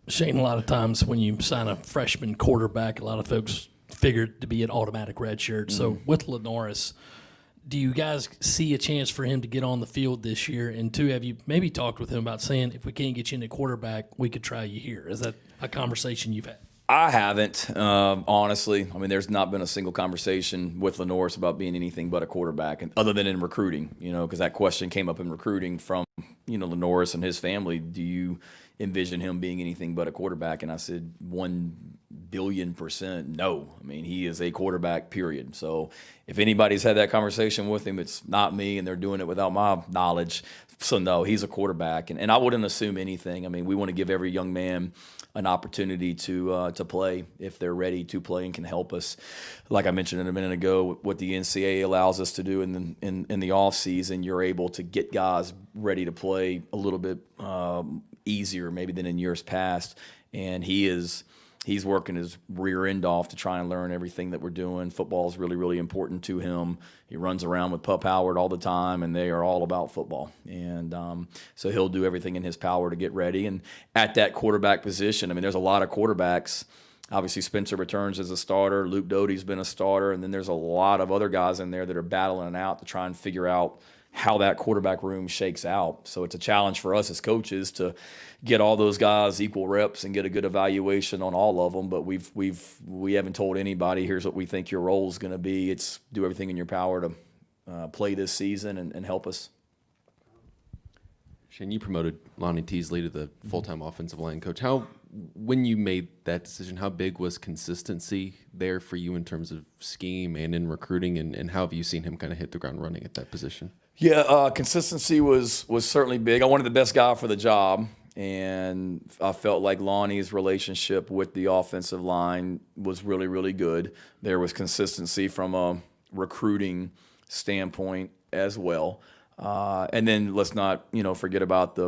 E: Shane, a lot of times when you sign a freshman quarterback, a lot of folks figure it to be an automatic red shirt.
D: Mm-hmm.
E: So with Lenoris, do you guys see a chance for him to get on the field this year? And 2, have you maybe talked with him about saying, if we can't get you into quarterback, we could try you here? Is that a conversation you've had?
D: I haven't, honestly. I mean, there's not been a single conversation with Lenoris about being anything but a quarterback, and other than in recruiting, because that question came up in recruiting from, Lenoris and his family. Do you envision him being anything but a quarterback? And I said 1,000,000,000% no. I mean, he is a quarterback, period. So if anybody's had that conversation with him, it's not me, and they're doing it without my knowledge. So no, he's a quarterback, and I wouldn't assume anything. I mean, we want to give every young man an opportunity to play if they're ready to play and can help us. Like I mentioned a minute ago, what the NCAA allows us to do in the off season, you're able to get guys ready to play a little bit easier maybe than in years past. And he's working his rear end off to try and learn everything that we're doing. Football is really, really important to him. He runs around with Pup Howard all the time, and they are all about football. And so he'll do everything in his power to get ready. And at that quarterback position, I mean, there's a lot of quarterbacks. Obviously, Spencer returns as a starter. Luke Doty's been a starter. And then there's a lot of other guys in there that are battling it out to try and figure out how that quarterback room shakes out. So it's a challenge for us as coaches to get all those guys equal reps and get a good evaluation on all of them. But we haven't told anybody, here's what we think your role is going to be. It's do everything in your power to play this season and help us.
F: Shane, you promoted Lonnie Teasley to the full-time offensive line coach. How when you made that decision, how big was consistency there for you in terms of scheme and in recruiting, and how have you seen him kind of hit the ground running at that position?
D: Yeah, consistency was certainly big. I wanted the best guy for the job, and I felt like Lonnie's relationship with the offensive line was really, really good. There was consistency from a recruiting standpoint as well. And then let's not, forget about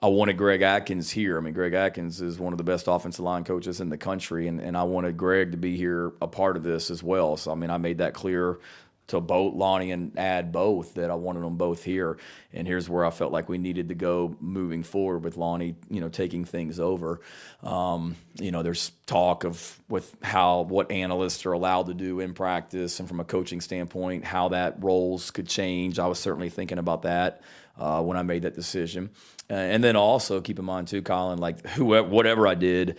D: I wanted Greg Atkins here. I mean, Greg Atkins is one of the best offensive line coaches in the country, and I wanted Greg to be here a part of this as well. So, I mean, I made that clear to both Lonnie and Ad both that I wanted them both here. And here's where I felt like we needed to go moving forward with Lonnie, taking things over. There's talk of what analysts are allowed to do in practice, and from a coaching standpoint, how that roles could change. I was certainly thinking about that when I made that decision. And then also keep in mind too, Colin, like whatever I did,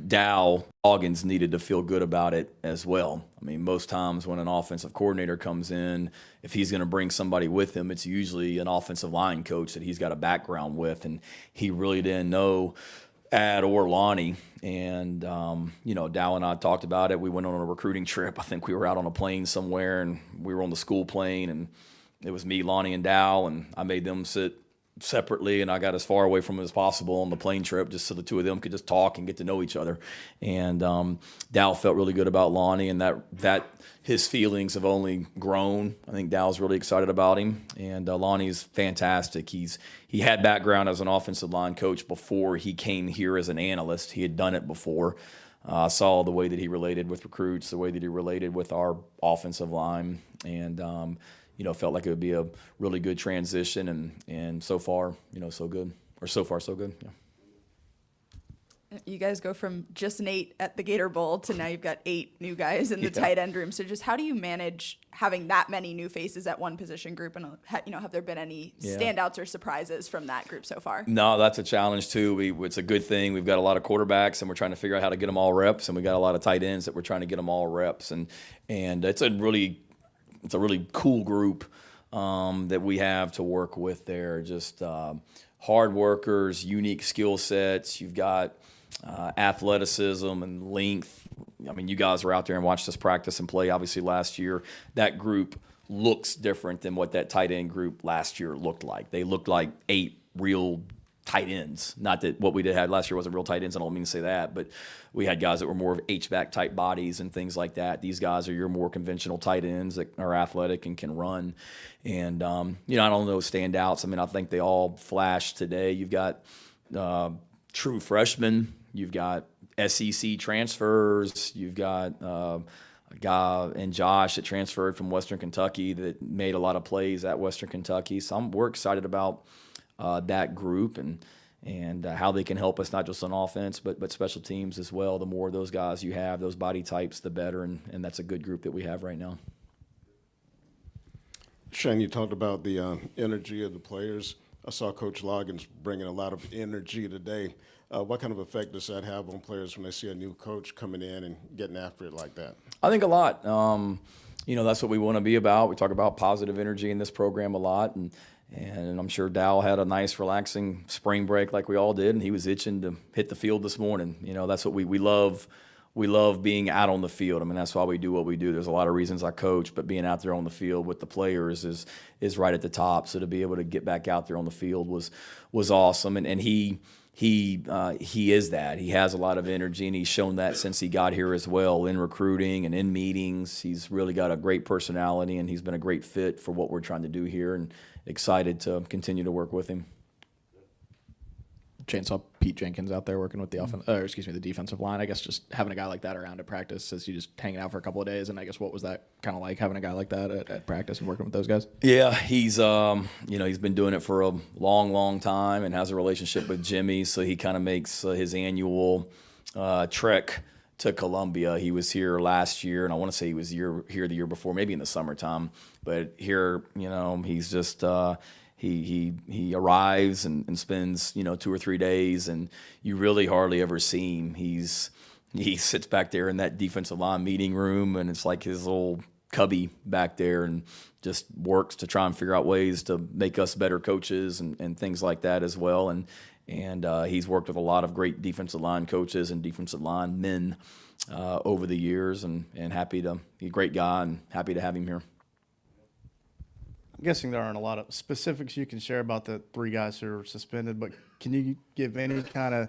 D: Dow Goggins needed to feel good about it as well. I mean, most times when an offensive coordinator comes in, if he's going to bring somebody with him, it's usually an offensive line coach that he's got a background with, and he really didn't know Ad or Lonnie. And, Dow and I talked about it. We went on a recruiting trip. I think we were out on a plane somewhere, and we were on the school plane, and it was me, Lonnie, and Dow, and I made them sit separately, and I got as far away from them as possible on the plane trip just so the two of them could just talk and get to know each other. And Dow felt really good about Lonnie, and that his feelings have only grown. I think Dow's really excited about him, and Lonnie's fantastic. He had background as an offensive line coach before he came here as an analyst. He had done it before. I saw the way that he related with recruits, the way that he related with our offensive line, and felt like it would be a really good transition, and so far, so good. Or so far, so good, yeah.
K: You guys go from just an 8 at the Gator Bowl to now you've got 8 new guys in the tight end room. So just how do you manage having that many new faces at one position group? And, have there been any standouts or surprises from that group so far?
D: No, that's a challenge too. It's a good thing. We've got a lot of quarterbacks, and we're trying to figure out how to get them all reps. And we got a lot of tight ends that we're trying to get them all reps. And it's a really cool group that we have to work with there. Just hard workers, unique skill sets. You've got athleticism and length. I mean, you guys were out there and watched us practice and play, obviously, last year. That group looks different than what that tight end group last year looked like. They looked like 8 real tight ends. Not that what we had last year wasn't real tight ends. I don't mean to say that, but we had guys that were more of H-back type bodies and things like that. These guys are your more conventional tight ends that are athletic and can run. And, I don't know standouts. I mean, I think they all flashed today. You've got true freshmen. You've got SEC transfers. You've got a guy and Josh that transferred from Western Kentucky that made a lot of plays at Western Kentucky. So we're excited about that group and how they can help us, not just on offense, but special teams as well. The more of those guys you have, those body types, the better, and that's a good group that we have right now.
P: Shane, you talked about the energy of the players. I saw Coach Loggins bringing a lot of energy today. What kind of effect does that have on players when they see a new coach coming in and getting after it like that?
D: I think a lot. That's what we want to be about. We talk about positive energy in this program a lot, and I'm sure Dow had a nice, relaxing spring break like we all did, and he was itching to hit the field this morning. That's what we love. We love being out on the field. I mean, that's why we do what we do. There's a lot of reasons I coach, but being out there on the field with the players is right at the top. So to be able to get back out there on the field was awesome, and he is that. He has a lot of energy, and he's shown that since he got here as well in recruiting and in meetings. He's really got a great personality, and he's been a great fit for what we're trying to do here, and excited to continue to work with him.
L: Shane saw Pete Jenkins out there working with the the defensive line. I guess just having a guy like that around at practice, as you just hanging out for a couple of days, and I guess what was that kind of like, having a guy like that at practice and working with those guys?
D: Yeah, he's he's been doing it for a long time and has a relationship with Jimmy, so he kind of makes his annual trek to Columbia. He was here last year, and I want to say he was here the year before, maybe in the summertime. But here, he's just he arrives and spends 2 or 3 days, and you really hardly ever see him. He sits back there in that defensive line meeting room, and it's like his little cubby back there, and just works to try and figure out ways to make us better coaches and things like that as well. And And he's worked with a lot of great defensive line coaches and defensive line men over the years, and he's a great guy, and happy to have him here.
J: I'm guessing there aren't a lot of specifics you can share about the 3 guys who are suspended, but can you give any kind of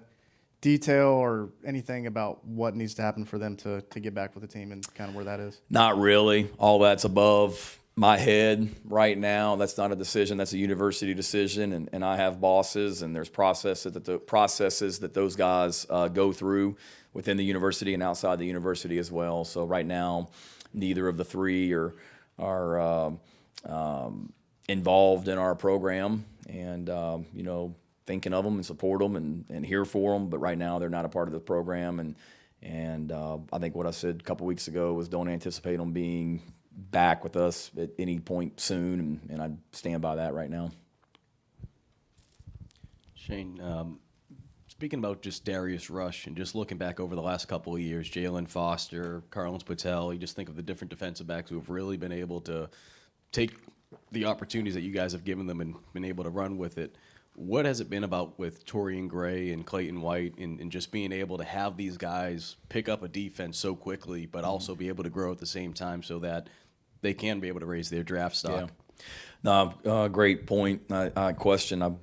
J: detail or anything about what needs to happen for them to get back with the team and kind of where that is?
D: Not really. All that's above my head right now. That's not a decision. That's a university decision, and I have bosses, and there's processes that those guys go through within the university and outside the university as well. So right now, neither of the 3 are involved in our program, and thinking of them and support them and here for them. But right now, they're not a part of the program, and I think what I said a couple weeks ago was don't anticipate them being back with us at any point soon, and I stand by that right now.
H: Shane, speaking about just Darius Rush and just looking back over the last couple of years, Jalen Foster, Carlos Patel, you just think of the different defensive backs who have really been able to take the opportunities that you guys have given them and been able to run with it. What has it been about with Torian Gray and Clayton White and just being able to have these guys pick up a defense so quickly, but also be able to grow at the same time so that they can be able to raise their draft stock?
D: Yeah. No, great point. Question.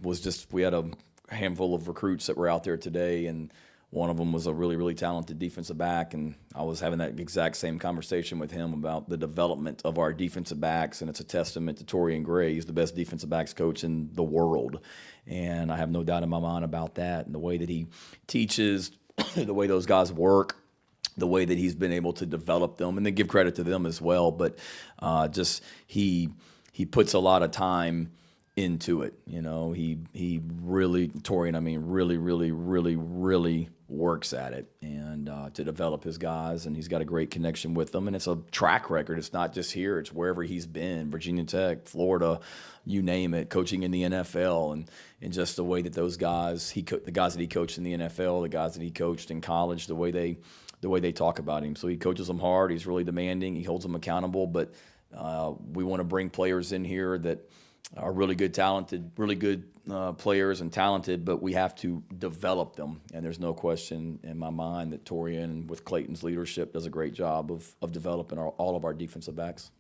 D: We had a handful of recruits that were out there today, and one of them was a really, really talented defensive back, and I was having that exact same conversation with him about the development of our defensive backs, and it's a testament to Torian Gray. He's the best defensive backs coach in the world, and I have no doubt in my mind about that. And the way that he teaches, the way those guys work, the way that he's been able to develop them, and then give credit to them as well. But he puts a lot of time into it. He really, Torian, really works at it and to develop his guys, and he's got a great connection with them, and it's a track record. It's not just here, it's wherever he's been, Virginia Tech, Florida, you name it, coaching in the NFL, and just the way that those guys, the guys that he coached in the NFL, the guys that he coached in college, the way they talk about him. So he coaches them hard, he's really demanding, he holds them accountable, but we want to bring players in here that are really good players and talented, but we have to develop them. And there's no question in my mind that Torian, with Clayton's leadership, does a great job of developing all of our defensive backs.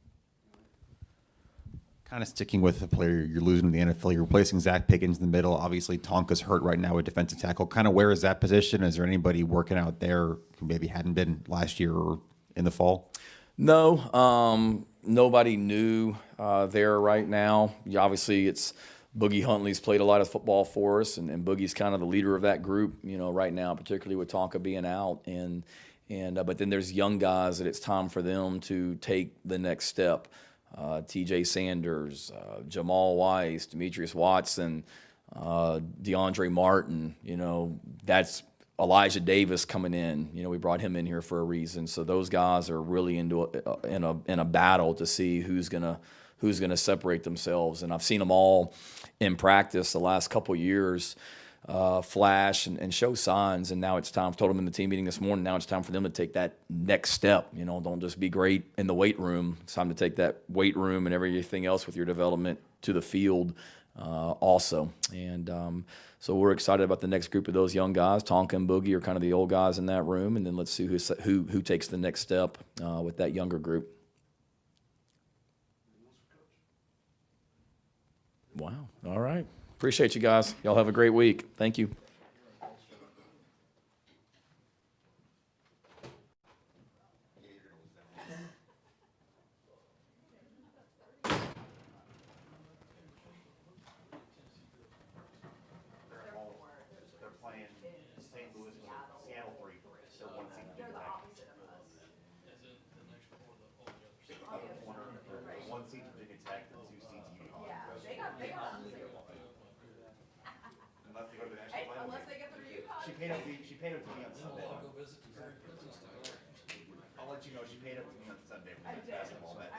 G: Kind of sticking with the player you're losing in the NFL, you're replacing Zach Pickens in the middle. Obviously, Tonka's hurt right now with defensive tackle. Kind of where is that position? Is there anybody working out there who maybe hadn't been last year or in the fall?
D: No, nobody new there right now. Obviously, it's Boogie Huntley's played a lot of football for us, and Boogie's kind of the leader of that group, right now, particularly with Tonka being out. But then there's young guys that it's time for them to take the next step. TJ Sanders, Jamal Weiss, Demetrius Watson, DeAndre Martin, that's Elijah Davis coming in. We brought him in here for a reason. So those guys are really in a battle to see who's gonna separate themselves. And I've seen them all in practice the last couple of years flash and show signs. And now it's time. I told them in the team meeting this morning. Now it's time for them to take that next step. Don't just be great in the weight room. It's time to take that weight room and everything else with your development to the field also. And so we're excited about the next group of those young guys. Tonka and Boogie are kind of the old guys in that room, and then let's see who takes the next step with that younger group. Wow. All right. Appreciate you guys. Y'all have a great week. Thank you.
G: She paid up to me on Sunday. I'll let you know she paid up to me on Sunday for basketball bet.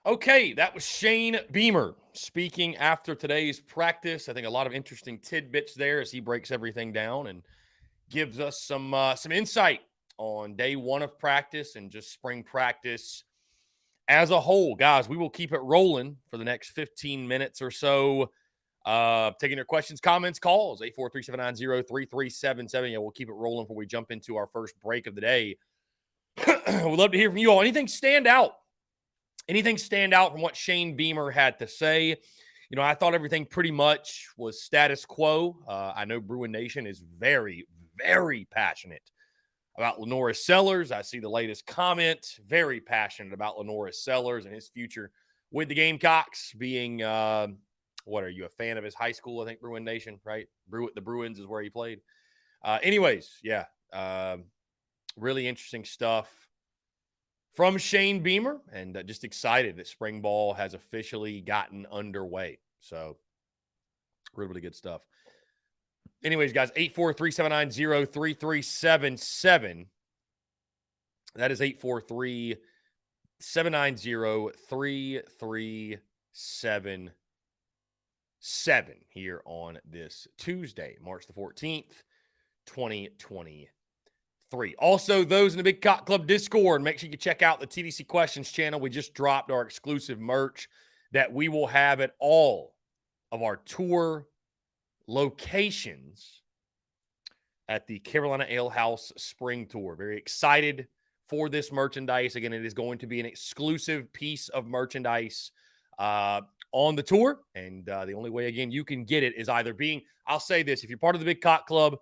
A: Okay, that was Shane Beamer speaking after today's practice. I think a lot of interesting tidbits there as he breaks everything down and gives us some insight on day one of practice and just spring practice as a whole. Guys, we will keep it rolling for the next 15 minutes or so Taking your questions, comments, calls, 843-790-3377. Yeah, we'll keep it rolling before we jump into our first break of the day. We'd love to hear from you all. Anything stand out? Anything stand out from what Shane Beamer had to say? You know, I thought everything pretty much was status quo. I know Bruin Nation is very, very passionate about LaNorris Sellers. I see the latest comment, very passionate about LaNorris Sellers and his future with the Gamecocks being, what are you, a fan of his high school? I think Bruin Nation, right? The Bruins is where he played. Anyways, yeah, really interesting stuff from Shane Beamer, and just excited that spring ball has officially gotten underway. So really good stuff. Anyways, guys, 843-790-3377. That is 843-790-3377 here on this Tuesday, March the 14th, 2023. Also, those in the Big Cock Club Discord, make sure you check out the TDC Questions channel. We just dropped our exclusive merch that we will have at all of our tour locations at the Carolina Ale House Spring Tour. Very excited for this merchandise. Again, it is going to be an exclusive piece of merchandise on the tour. And the only way, again, you can get it is either being, I'll say this, if you're part of the Big Cock Club,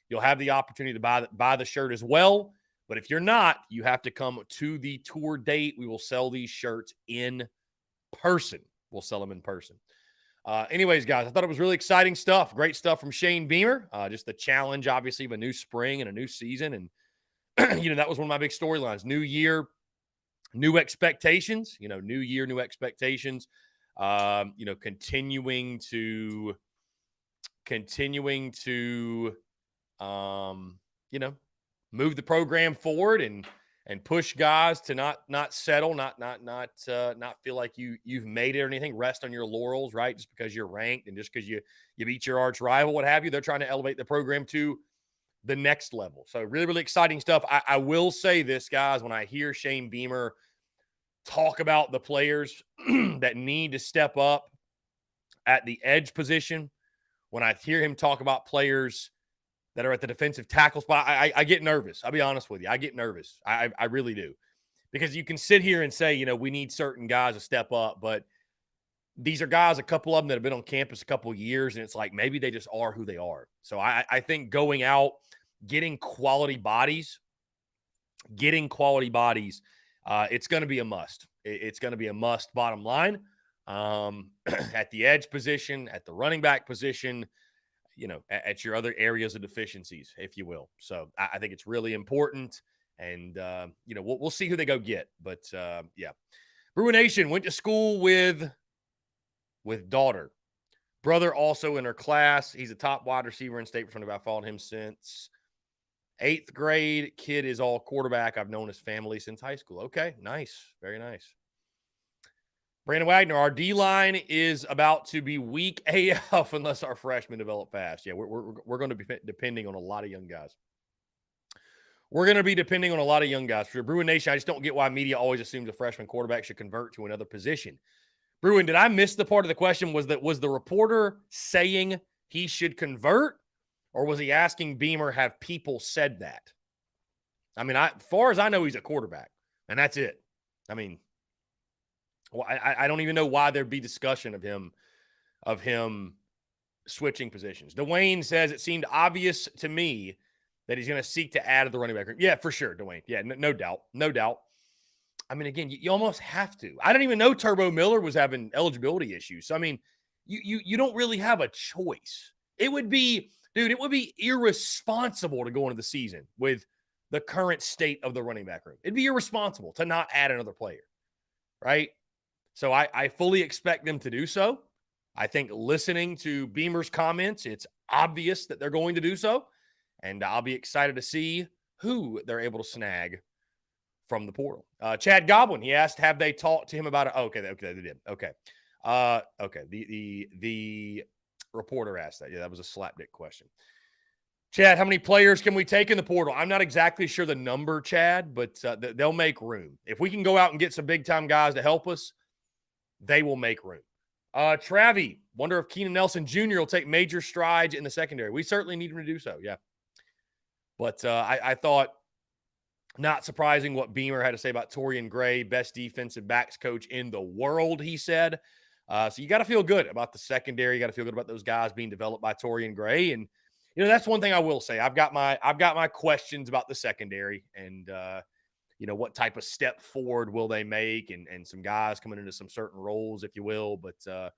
A: you'll have the opportunity to buy the shirt as well. But if you're not, you have to come to the tour date. We will sell these shirts in person. We'll sell them in person. Anyways, guys, I thought it was really exciting stuff. Great stuff from Shane Beamer. Just the challenge, obviously, of a new spring and a new season. And, you know, that was one of my big storylines. New year, new expectations. You know, new year, new expectations. You know, continuing to you know, move the program forward and push guys to not settle, not feel like you've made it or anything. Rest on your laurels, right? Just because you're ranked and just because you beat your arch rival, what have you. They're trying to elevate the program to the next level. So really, really exciting stuff. I will say this, guys, when I hear Shane Beamer talk about the players that need to step up at the edge position, when I hear him talk about players that are at the defensive tackle spot, I get nervous. I'll be honest with you. I get nervous. I really do. Because you can sit here and say, you know, we need certain guys to step up, but these are guys, a couple of them that have been on campus a couple of years, and it's like maybe they just are who they are. So I think going out, getting quality bodies, it's going to be a must. It's going to be a must, bottom line. At the edge position, at the running back position, you know, at your other areas of deficiencies, if you will. So I think it's really important. And, you know, we'll see who they go get. But, yeah. Bruin Nation went to school with daughter. Brother also in her class. He's a top wide receiver in state. I've followed him since 8th grade. Kid is all quarterback. I've known his family since high school. Okay, nice. Very nice. Brandon Wagner, our D-line is about to be weak AF unless our freshmen develop fast. Yeah, we're going to be depending on a lot of young guys. For sure. Bruin Nation, I just don't get why media always assumes a freshman quarterback should convert to another position. Bruin, did I miss the part of the question? Was the reporter saying he should convert, or was he asking Beamer, have people said that? I mean, as far as I know, he's a quarterback, and that's it. I mean, well, I don't even know why there'd be discussion of him switching positions. Dwayne says it seemed obvious to me that he's going to seek to add to the running back room. Yeah, for sure, Dwayne. Yeah, no doubt. I mean, again, you almost have to. I didn't even know Turbo Miller was having eligibility issues. So, I mean, you don't really have a choice. It would be irresponsible to go into the season with the current state of the running back room. It'd be irresponsible to not add another player, right? So I fully expect them to do so. I think listening to Beamer's comments, it's obvious that they're going to do so. And I'll be excited to see who they're able to snag from the portal. Chad Goblin, he asked, have they talked to him about it? Oh, okay, they did. Okay. The reporter asked that. Yeah, that was a slapdick question. Chad, how many players can we take in the portal? I'm not exactly sure the number, Chad, but they'll make room. If we can go out and get some big-time guys to help us, they will make room. Travie, wonder if Keenan Nelson Jr. will take major strides in the secondary. We certainly need him to do so, yeah. But I thought, not surprising what Beamer had to say about Torian Gray, best defensive backs coach in the world, he said. So you got to feel good about the secondary. You got to feel good about those guys being developed by Torian Gray. And, you know, that's one thing I will say. I've got my questions about the secondary and, you know, what type of step forward will they make and some guys coming into some certain roles, if you will. But,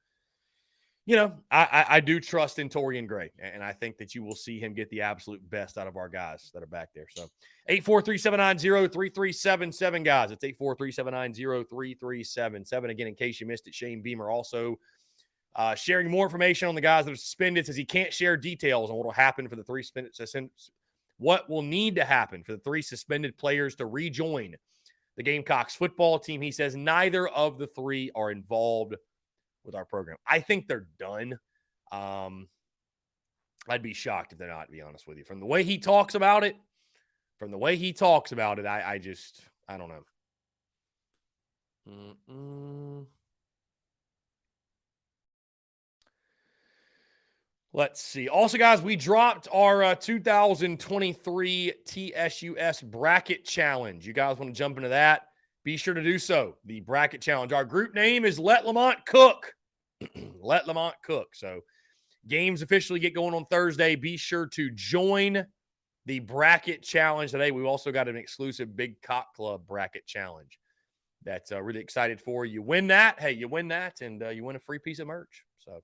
A: you know, I do trust in Torian Gray, and I think that you will see him get the absolute best out of our guys that are back there. So 843-790-3377, guys. It's 843-790-3377. Again, in case you missed it, Shane Beamer also sharing more information on the guys that are suspended, says he can't share details on what will happen for the what will need to happen for the 3 suspended players to rejoin the Gamecocks football team. He says neither of the 3 are involved with our program. I think they're done. I'd be shocked if they're not, to be honest with you. From the way he talks about it, I don't know. Let's see. Also, guys, we dropped our 2023 TSUS bracket challenge. You guys want to jump into that? Be sure to do so. The bracket challenge. Our group name is Let Lamont Cook. Let Lamont cook. So games officially get going on Thursday. Be sure to join the bracket challenge today. We've also got an exclusive Big Cock Club bracket challenge that's really excited for. You win that. Hey, you win that, and you win a free piece of merch. So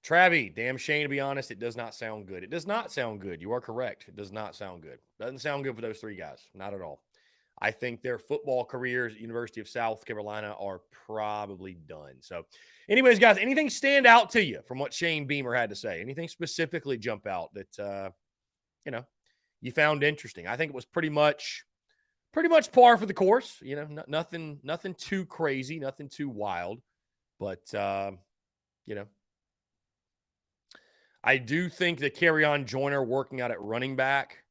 A: Travie, damn Shane, to be honest, it does not sound good. It does not sound good. You are correct. It does not sound good. Doesn't sound good for those 3 guys. Not at all. I think their football careers at University of South Carolina are probably done. So anyways, guys, anything stand out to you from what Shane Beamer had to say? Anything specifically jump out that, you know, you found interesting? I think it was pretty much par for the course. You know, nothing too crazy, nothing too wild. But, you know, I do think that Kerryon Joyner working out at running back.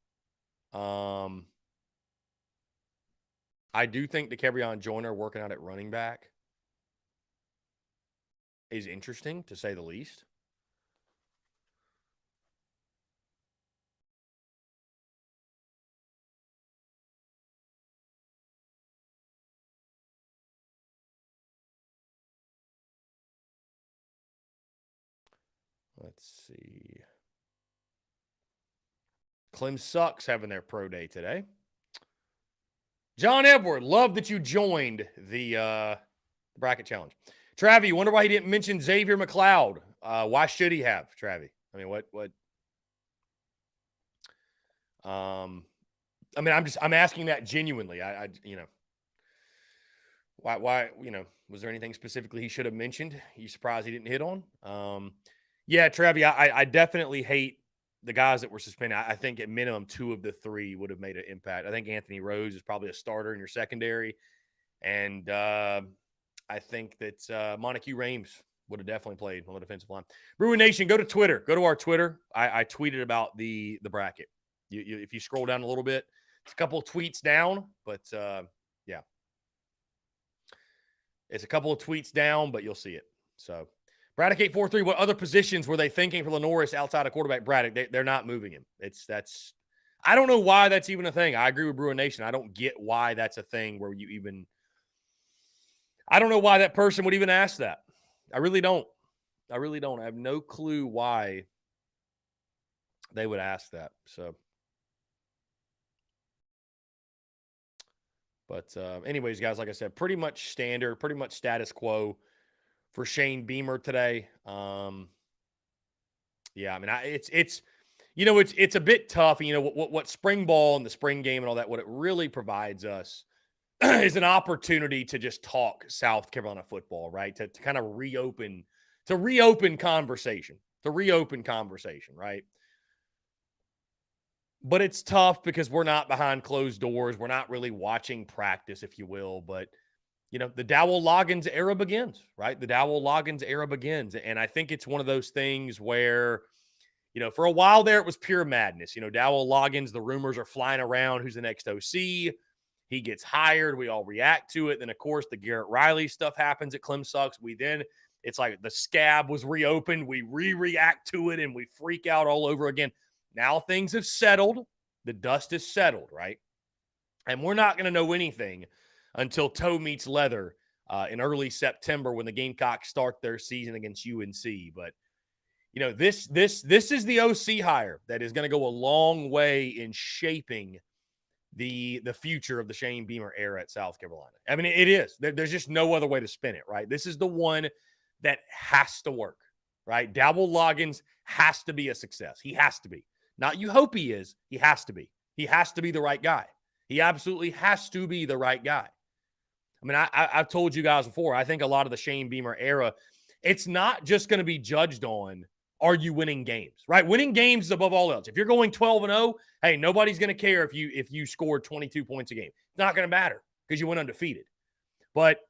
A: I do think the Kerryon Joyner working out at running back is interesting, to say the least. Let's see. Clem Sucks having their pro day today. John Edward, love that you joined the bracket challenge. Travie, wonder why he didn't mention Xavier McLeod. Why should he have, Travie? I mean, what? I mean, I'm asking that genuinely. I you know, why, you know, was there anything specifically he should have mentioned? You surprised he didn't hit on? Yeah, Travie, I definitely hate the guys that were suspended. I think at minimum 2 of the 3 would have made an impact. I think Anthony Rose is probably a starter in your secondary. And I think that Montague Rames would have definitely played on the defensive line. Bruin Nation, go to Twitter. Go to our Twitter. I tweeted about the bracket. If you scroll down a little bit, it's a couple of tweets down, but yeah. It's a couple of tweets down, but you'll see it. So Braddock 843, what other positions were they thinking for Lenoris outside of quarterback? Braddock, they're not moving him. I don't know why that's even a thing. I agree with Bruin Nation. I don't get why that's a thing where you even – I don't know why that person would even ask that. I really don't. I have no clue why they would ask that. So, but anyways, guys, like I said, pretty much standard, pretty much status quo for Shane Beamer today. Yeah, I mean, it's you know, it's a bit tough. You know, what spring ball and the spring game and all that, what it really provides us is an opportunity to just talk South Carolina football, right? To kind of reopen conversation, right? But it's tough because we're not behind closed doors. We're not really watching practice, if you will. But, you know, the Dowell Loggins era begins, right? The Dowell Loggins era begins. And I think it's one of those things where For a while there, it was pure madness. Dowell Loggins, the rumors are flying around who's the next OC. He gets hired. We all react to it. Then, of course, the Garrett Riley stuff happens at Clem Sucks. It's like the scab was reopened. We react to it, and we freak out all over again. Now things have settled. The dust has settled, right? And we're not going to know anything until toe meets leather in early September when the Gamecocks start their season against UNC. But, this is the OC hire that is going to go a long way in shaping the future of the Shane Beamer era at South Carolina. I mean, it is. There's just no other way to spin it, right? This is the one that has to work, right? Dowell Loggins has to be a success. He has to be. Not you hope he is. He has to be. He has to be the right guy. He absolutely has to be the right guy. I mean, I've told you guys before, I think a lot of the Shane Beamer era, it's not just going to be judged on, are you winning games, right? Winning games is above all else. If you're going 12-0, hey, nobody's going to care if you scored 22 points a game. It's not going to matter because you went undefeated. But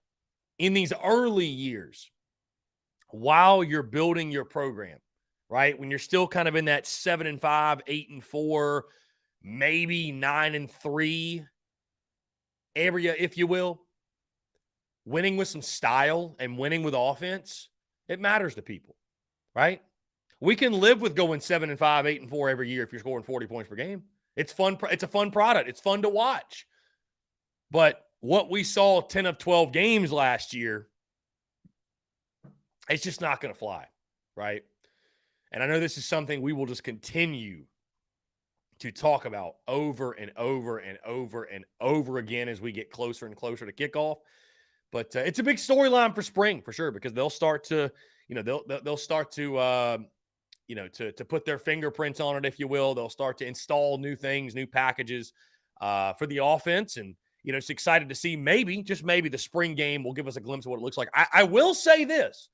A: in these early years, while you're building your program, right, when you're still kind of in that 7-5, 8-4, maybe 9-3 area, if you will, winning with some style and winning with offense, it matters to people, right? We can live with going 7-5, 8-4 every year if you're scoring 40 points per game. It's fun. It's a fun product. It's fun to watch. But what we saw 10 of 12 games last year, it's just not going to fly, right? And I know this is something we will just continue to talk about over and over and over and over again as we get closer and closer to kickoff. But it's a big storyline for spring for sure, because they'll start to, they'll start to, to put their fingerprints on it, if you will. They'll start to install new things, new packages for the offense. And, it's excited to see just maybe the spring game will give us a glimpse of what it looks like. I will say this.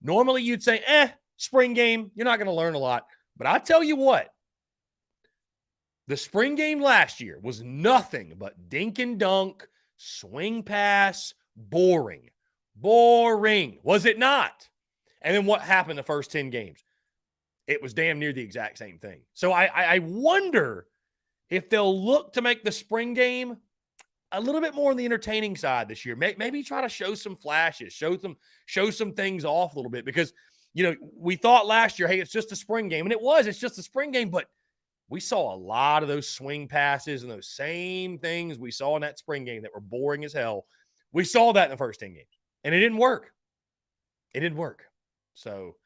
A: Normally you'd say, spring game, you're not going to learn a lot. But I tell you what, the spring game last year was nothing but dink and dunk, swing pass, boring. Boring, was it not? And then what happened the first 10 games? It was damn near the exact same thing. So I wonder if they'll look to make the spring game a little bit more on the entertaining side this year. Maybe try to show some flashes, show some things off a little bit, because, we thought last year, hey, it's just a spring game. And it's just a spring game, but we saw a lot of those swing passes and those same things we saw in that spring game that were boring as hell. We saw that in the first 10 games, and it didn't work. So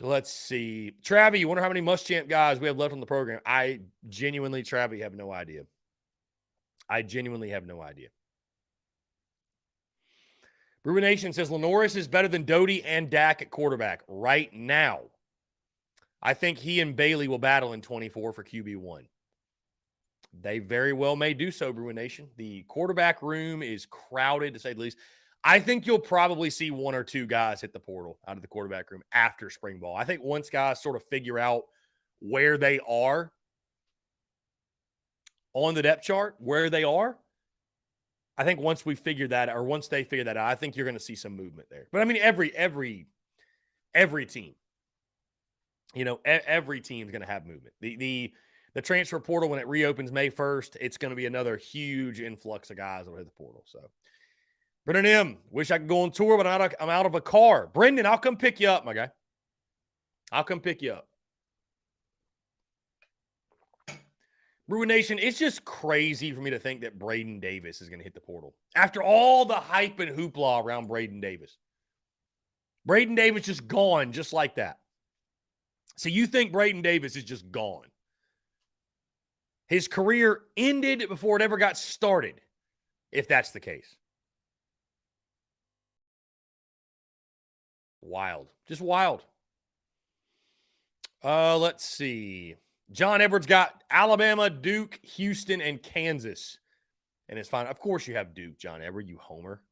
A: let's see. Travie, you wonder how many Muschamp guys we have left on the program? I genuinely, Travie, have no idea. Brewer Nation says Lenoris is better than Doty and Dak at quarterback right now. I think he and Bailey will battle in 24 for QB1. They very well may do so, Brewer Nation. The quarterback room is crowded, to say the least. I think you'll probably see one or two guys hit the portal out of the quarterback room after spring ball. I think once guys sort of figure out where they are on the depth chart, I think once we figure that, or once they figure that out, I think you're going to see some movement there. But I mean, every team, every team's going to have movement. The transfer portal, when it reopens May 1st, it's going to be another huge influx of guys that will hit the portal. So, Brendan M., wish I could go on tour, but I'm out of a car. Brendan, I'll come pick you up, my guy. I'll come pick you up. Brewer Nation, it's just crazy for me to think that Braden Davis is going to hit the portal. After all the hype and hoopla around Braden Davis. Braden Davis just gone just like that. So you think Braden Davis is just gone. His career ended before it ever got started, if that's the case. Wild. Just wild. Let's see. John Edwards got Alabama, Duke, Houston, and Kansas. And it's fine. Of course you have Duke, John Edwards, you homer.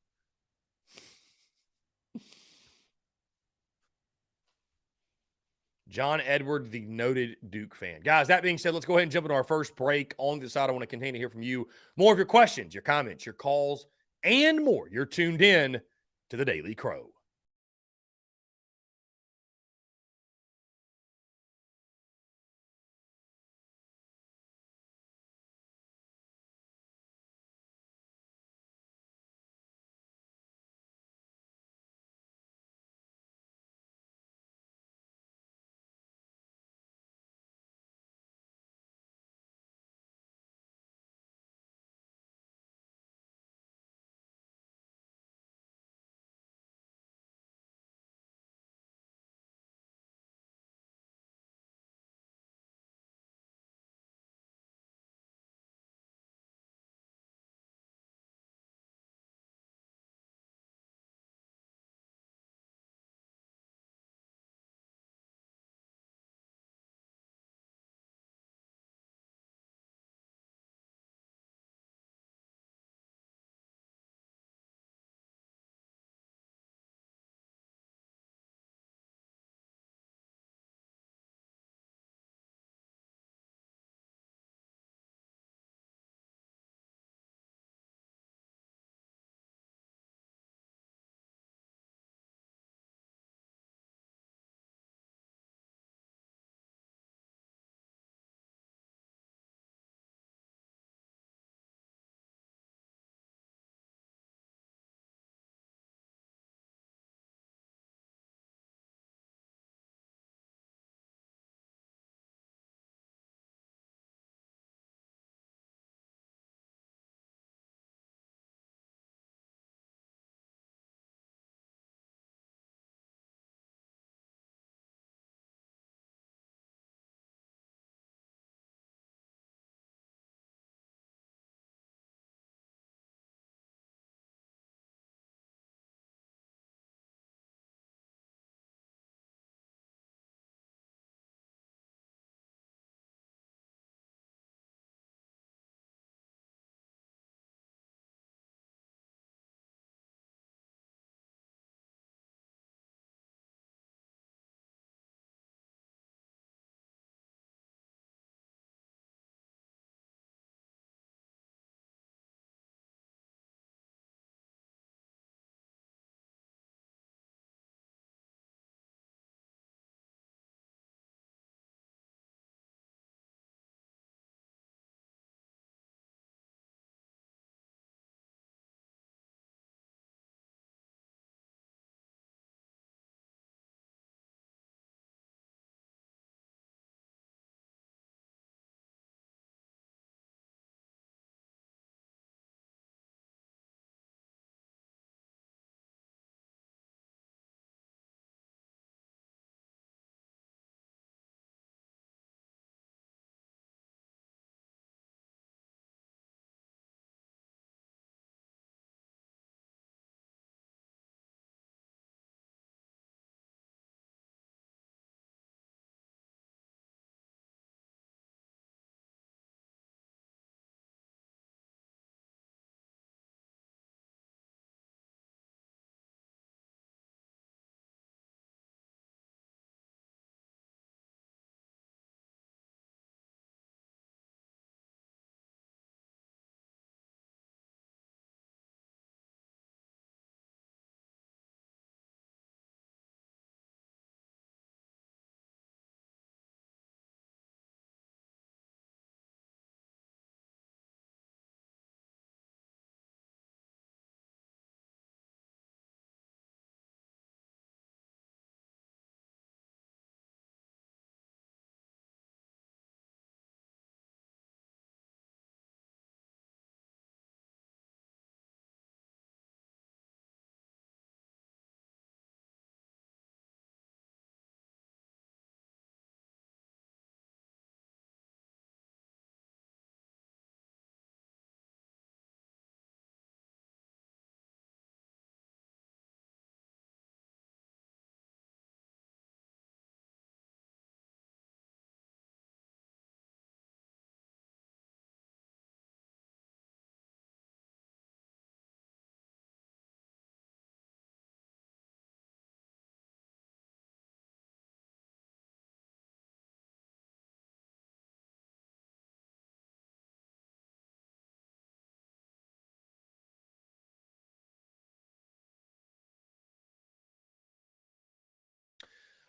A: John Edwards, the noted Duke fan. Guys, that being said, let's go ahead and jump into our first break. On this side, I want to continue to hear from you. More of your questions, your comments, your calls, and more. You're tuned in to the Daily Crow.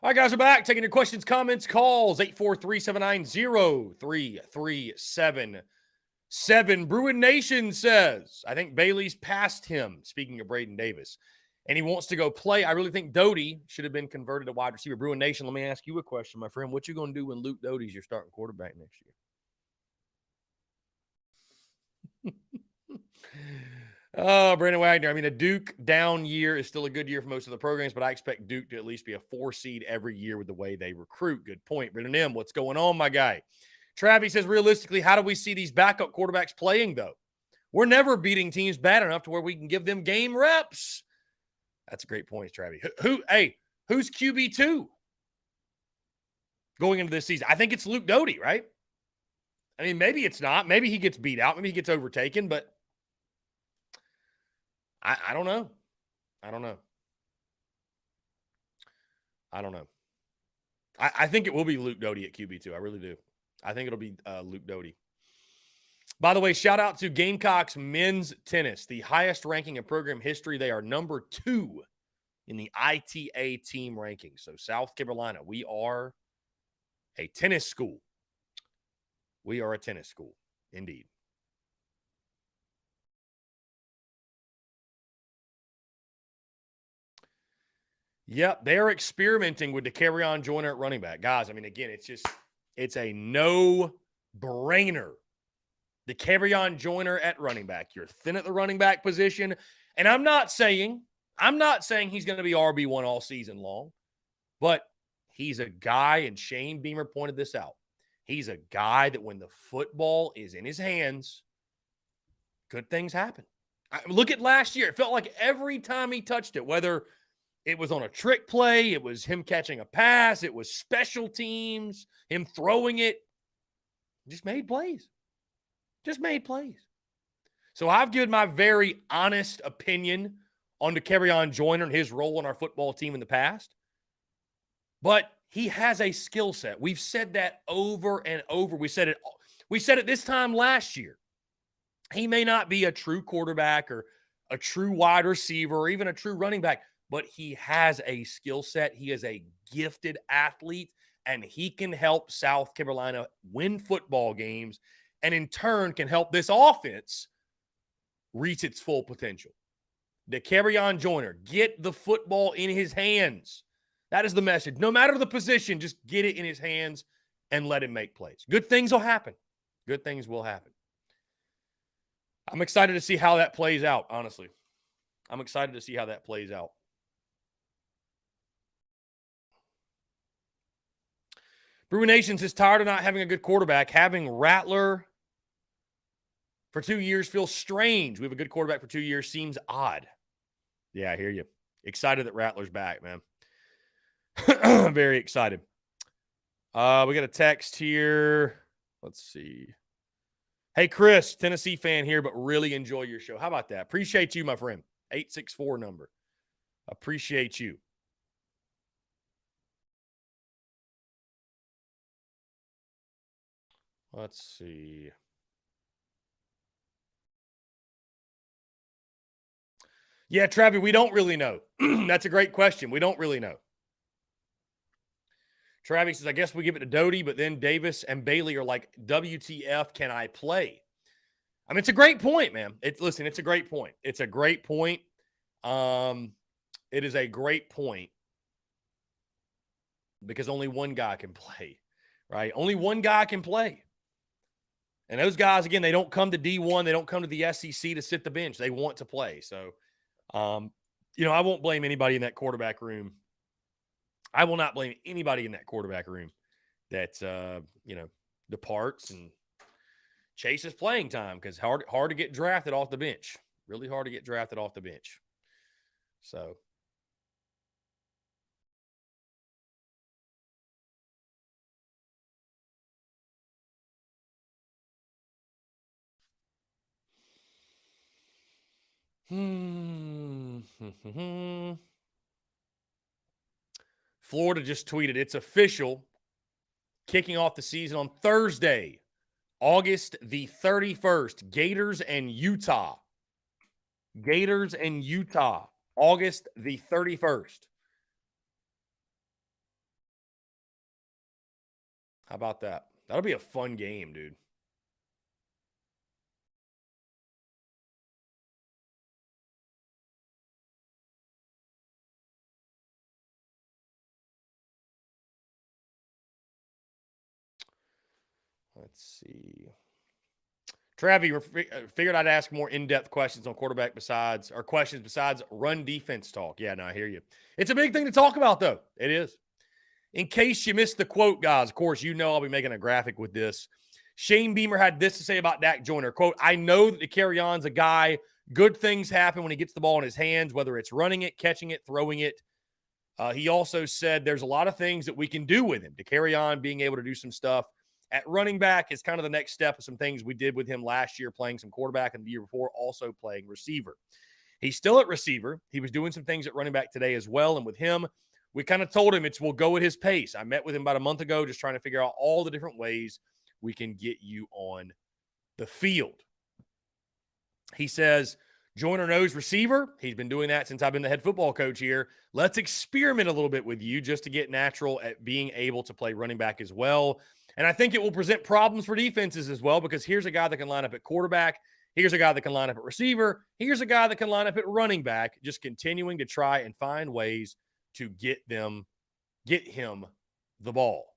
A: All right, guys, we're back. Taking your questions, comments, calls. 843-790-3377. Bruin Nation says, I think Bailey's past him, speaking of Braden Davis, and he wants to go play. I really think Doty should have been converted to wide receiver. Bruin Nation, let me ask you a question, my friend. What you going to do when Luke Doty's your starting quarterback next year? Brandon Wagner. I mean, a Duke down year is still a good year for most of the programs, but I expect Duke to at least be a 4 seed every year with the way they recruit. Good point. Brendan M., what's going on, my guy? Travis says, realistically, how do we see these backup quarterbacks playing, though? We're never beating teams bad enough to where we can give them game reps. That's a great point, Travis. Who's QB2 going into this season? I think it's Luke Doty, right? I mean, maybe it's not. Maybe he gets beat out. Maybe he gets overtaken, but I don't know. I don't know. I think it will be Luke Doty at QB2. I really do. I think it'll be Luke Doty. By the way, shout out to Gamecocks men's tennis, the highest ranking in program history. They are number 2 in the ITA team ranking. So South Carolina, we are a tennis school. We are a tennis school, indeed. Yep, they're experimenting with the Carry-On Joiner at running back. Guys, I mean, again, it's a no-brainer. The Carry-On Joiner at running back. You're thin at the running back position. And I'm not saying he's going to be RB1 all season long, but he's a guy, and Shane Beamer pointed this out. He's a guy that when the football is in his hands, good things happen. Look at last year. It felt like every time he touched it, whether it was on a trick play, it was him catching a pass, it was special teams, him throwing it, just made plays. So I've given my very honest opinion on the Carry-On Joiner and his role on our football team in the past. But he has a skill set. We've said that over and over. We said it this time last year. He may not be a true quarterback or a true wide receiver or even a true running back, but he has a skill set. He is a gifted athlete, and he can help South Carolina win football games, and in turn can help this offense reach its full potential. The Carry-On Joiner, get the football in his hands. That is the message. No matter the position, just get it in his hands and let him make plays. Good things will happen. Good things will happen. I'm excited to see how that plays out, honestly. I'm excited to see how that plays out. Brew Nations is tired of not having a good quarterback. Having Rattler for 2 years feels strange. We have a good quarterback for 2 years. Seems odd. Yeah, I hear you. Excited that Rattler's back, man. Very excited. We got a text here. Let's see. Hey, Chris, Tennessee fan here, but really enjoy your show. How about that? Appreciate you, my friend. 864 number. Appreciate you. Let's see. Yeah, Travis, we don't really know. That's a great question. We don't really know. Travis says, I guess we give it to Doty, but then Davis and Bailey are like, WTF, can I play? I mean, it's a great point, man. Listen, it's a great point. It's a great point. It is a great point because only one guy can play, right? Only one guy can play. And those guys, again, they don't come to D1. They don't come to the SEC to sit the bench. They want to play. So, I won't blame anybody in that quarterback room. I will not blame anybody in that quarterback room that, departs and chases playing time because hard to get drafted off the bench. Really hard to get drafted off the bench. So. Florida just tweeted, it's official. Kicking off the season on Thursday, August the 31st. Gators and Utah. August the 31st. How about that? That'll be a fun game, dude. Let's see. Travi, figured I'd ask more in-depth questions on quarterback besides run defense talk. Yeah, no, I hear you. It's a big thing to talk about, though. It is. In case you missed the quote, guys, of course, you know I'll be making a graphic with this. Shane Beamer had this to say about Dak Joyner. Quote, I know that DeCarrion's a guy. Good things happen when he gets the ball in his hands, whether it's running it, catching it, throwing it. He also said there's a lot of things that we can do with him. DeCarrion being able to do some stuff at running back is kind of the next step of some things we did with him last year, playing some quarterback, and the year before also playing receiver. He's still at receiver. He was doing some things at running back today as well. And with him, we kind of told him we'll go at his pace. I met with him about a month ago, just trying to figure out all the different ways we can get you on the field. He says, Joyner knows receiver. He's been doing that since I've been the head football coach here. Let's experiment a little bit with you just to get natural at being able to play running back as well. And I think it will present problems for defenses as well, because here's a guy that can line up at quarterback. Here's a guy that can line up at receiver. Here's a guy that can line up at running back, just continuing to try and find ways to get him the ball.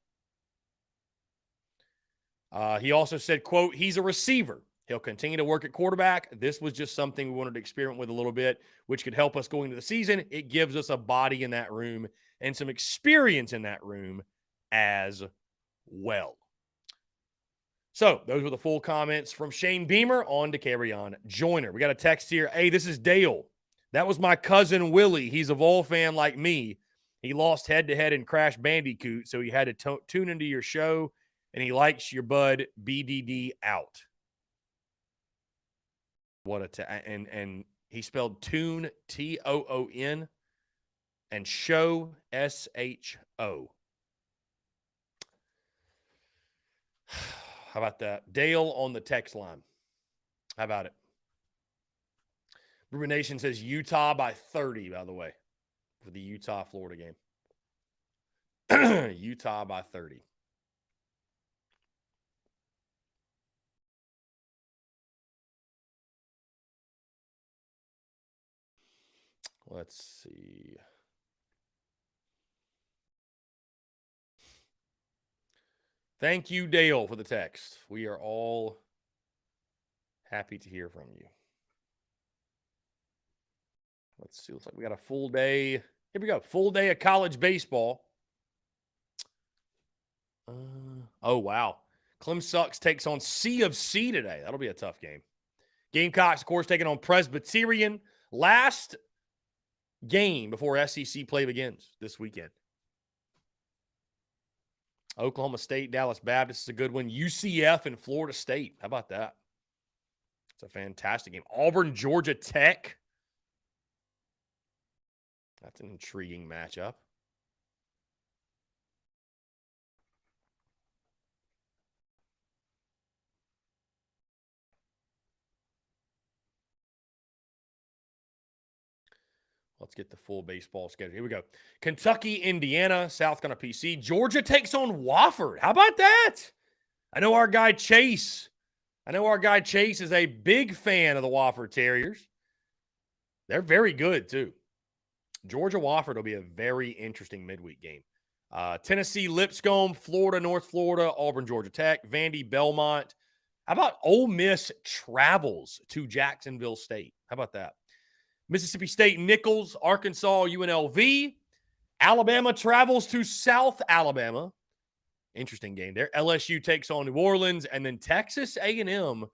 A: He also said, quote, he's a receiver. He'll continue to work at quarterback. This was just something we wanted to experiment with a little bit, which could help us going into the season. It gives us a body in that room and some experience in that room as well. So those were the full comments from Shane Beamer on DeCarrion Joyner. We got a text here. Hey, this is Dale. That was my cousin Willie. He's a Vol fan like me. He lost head-to-head in Crash Bandicoot, so he had to tune into your show, and he likes your bud BDD out. What and he spelled tune Toon and show SHO. How about that? Dale on the text line. How about it? Ruben Nation says Utah by 30, by the way, for the Utah-Florida game. Utah by 30. Let's see. Thank you, Dale, for the text. We are all happy to hear from you. Let's see. Looks like we got a full day. Here we go. Full day of college baseball. Oh, wow. Clem Sucks takes on C of C today. That'll be a tough game. Gamecocks, of course, taking on Presbyterian. Last game before SEC play begins this weekend. Oklahoma State, Dallas Baptist is a good one. UCF and Florida State. How about that? It's a fantastic game. Auburn, Georgia Tech. That's an intriguing matchup. Let's get the full baseball schedule. Here we go. Kentucky, Indiana, South Carolina PC. Georgia takes on Wofford. How about that? I know our guy Chase is a big fan of the Wofford Terriers. They're very good, too. Georgia-Wofford will be a very interesting midweek game. Tennessee, Lipscomb, Florida, North Florida, Auburn, Georgia Tech, Vandy, Belmont. How about Ole Miss travels to Jacksonville State? How about that? Mississippi State, Nichols, Arkansas, UNLV. Alabama travels to South Alabama. Interesting game there. LSU takes on New Orleans, and then Texas A&M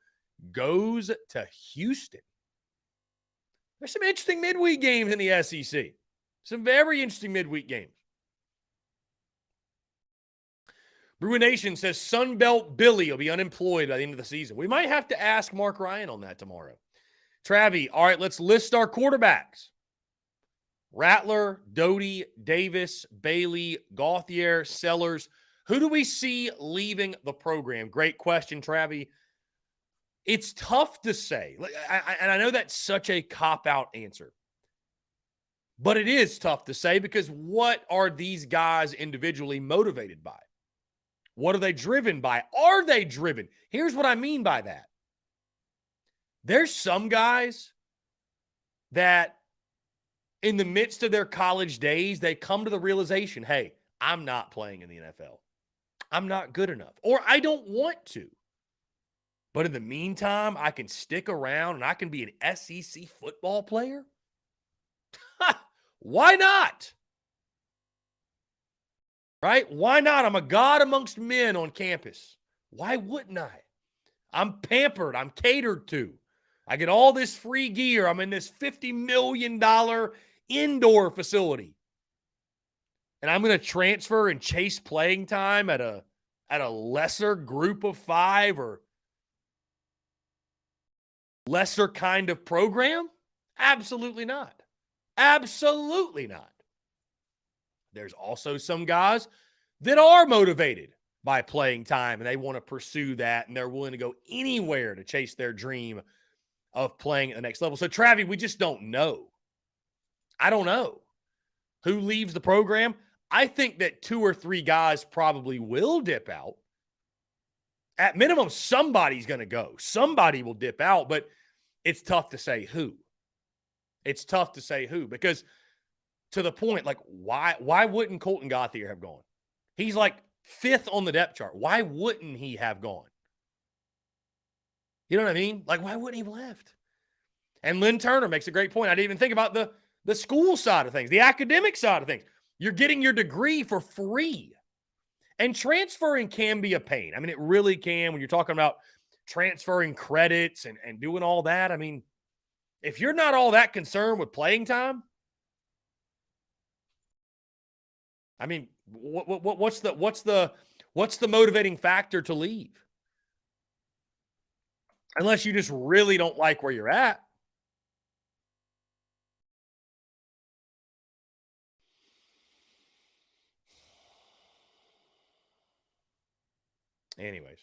A: goes to Houston. There's some interesting midweek games in the SEC. Some very interesting midweek games. Brewer Nation says Sunbelt Billy will be unemployed by the end of the season. We might have to ask Mark Ryan on that tomorrow. Travi, all right, let's list our quarterbacks. Rattler, Doty, Davis, Bailey, Gauthier, Sellers. Who do we see leaving the program? Great question, Travi. It's tough to say. And I know that's such a cop-out answer. But it is tough to say because what are these guys individually motivated by? What are they driven by? Are they driven? Here's what I mean by that. There's some guys that in the midst of their college days, they come to the realization, hey, I'm not playing in the NFL. I'm not good enough, or I don't want to. But in the meantime, I can stick around and I can be an SEC football player. Why not? Right? Why not? I'm a god amongst men on campus. Why wouldn't I? I'm pampered. I'm catered to. I get all this free gear. I'm in this $50 million indoor facility. And I'm going to transfer and chase playing time at a lesser group of 5 or lesser kind of program? Absolutely not. Absolutely not. There's also some guys that are motivated by playing time and they want to pursue that and they're willing to go anywhere to chase their dream of playing at the next level. So, Travi, we just don't know. I don't know who leaves the program. I think that 2 or 3 guys probably will dip out. At minimum, somebody's going to go. Somebody will dip out, but it's tough to say who. It's tough to say who because to the point, like, why wouldn't Colton Gauthier have gone? He's like 5th on the depth chart. Why wouldn't he have gone? You know what I mean? Like, why wouldn't he have left? And Lynn Turner makes a great point. I didn't even think about the school side of things, the academic side of things. You're getting your degree for free. And transferring can be a pain. I mean, it really can when you're talking about transferring credits and doing all that. I mean, if you're not all that concerned with playing time, I mean, what's the motivating factor to leave? Unless you just really don't like where you're at. Anyways.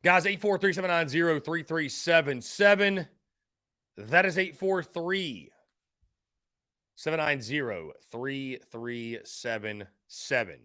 A: Guys, 843-790-3377. That is 843-790-3377.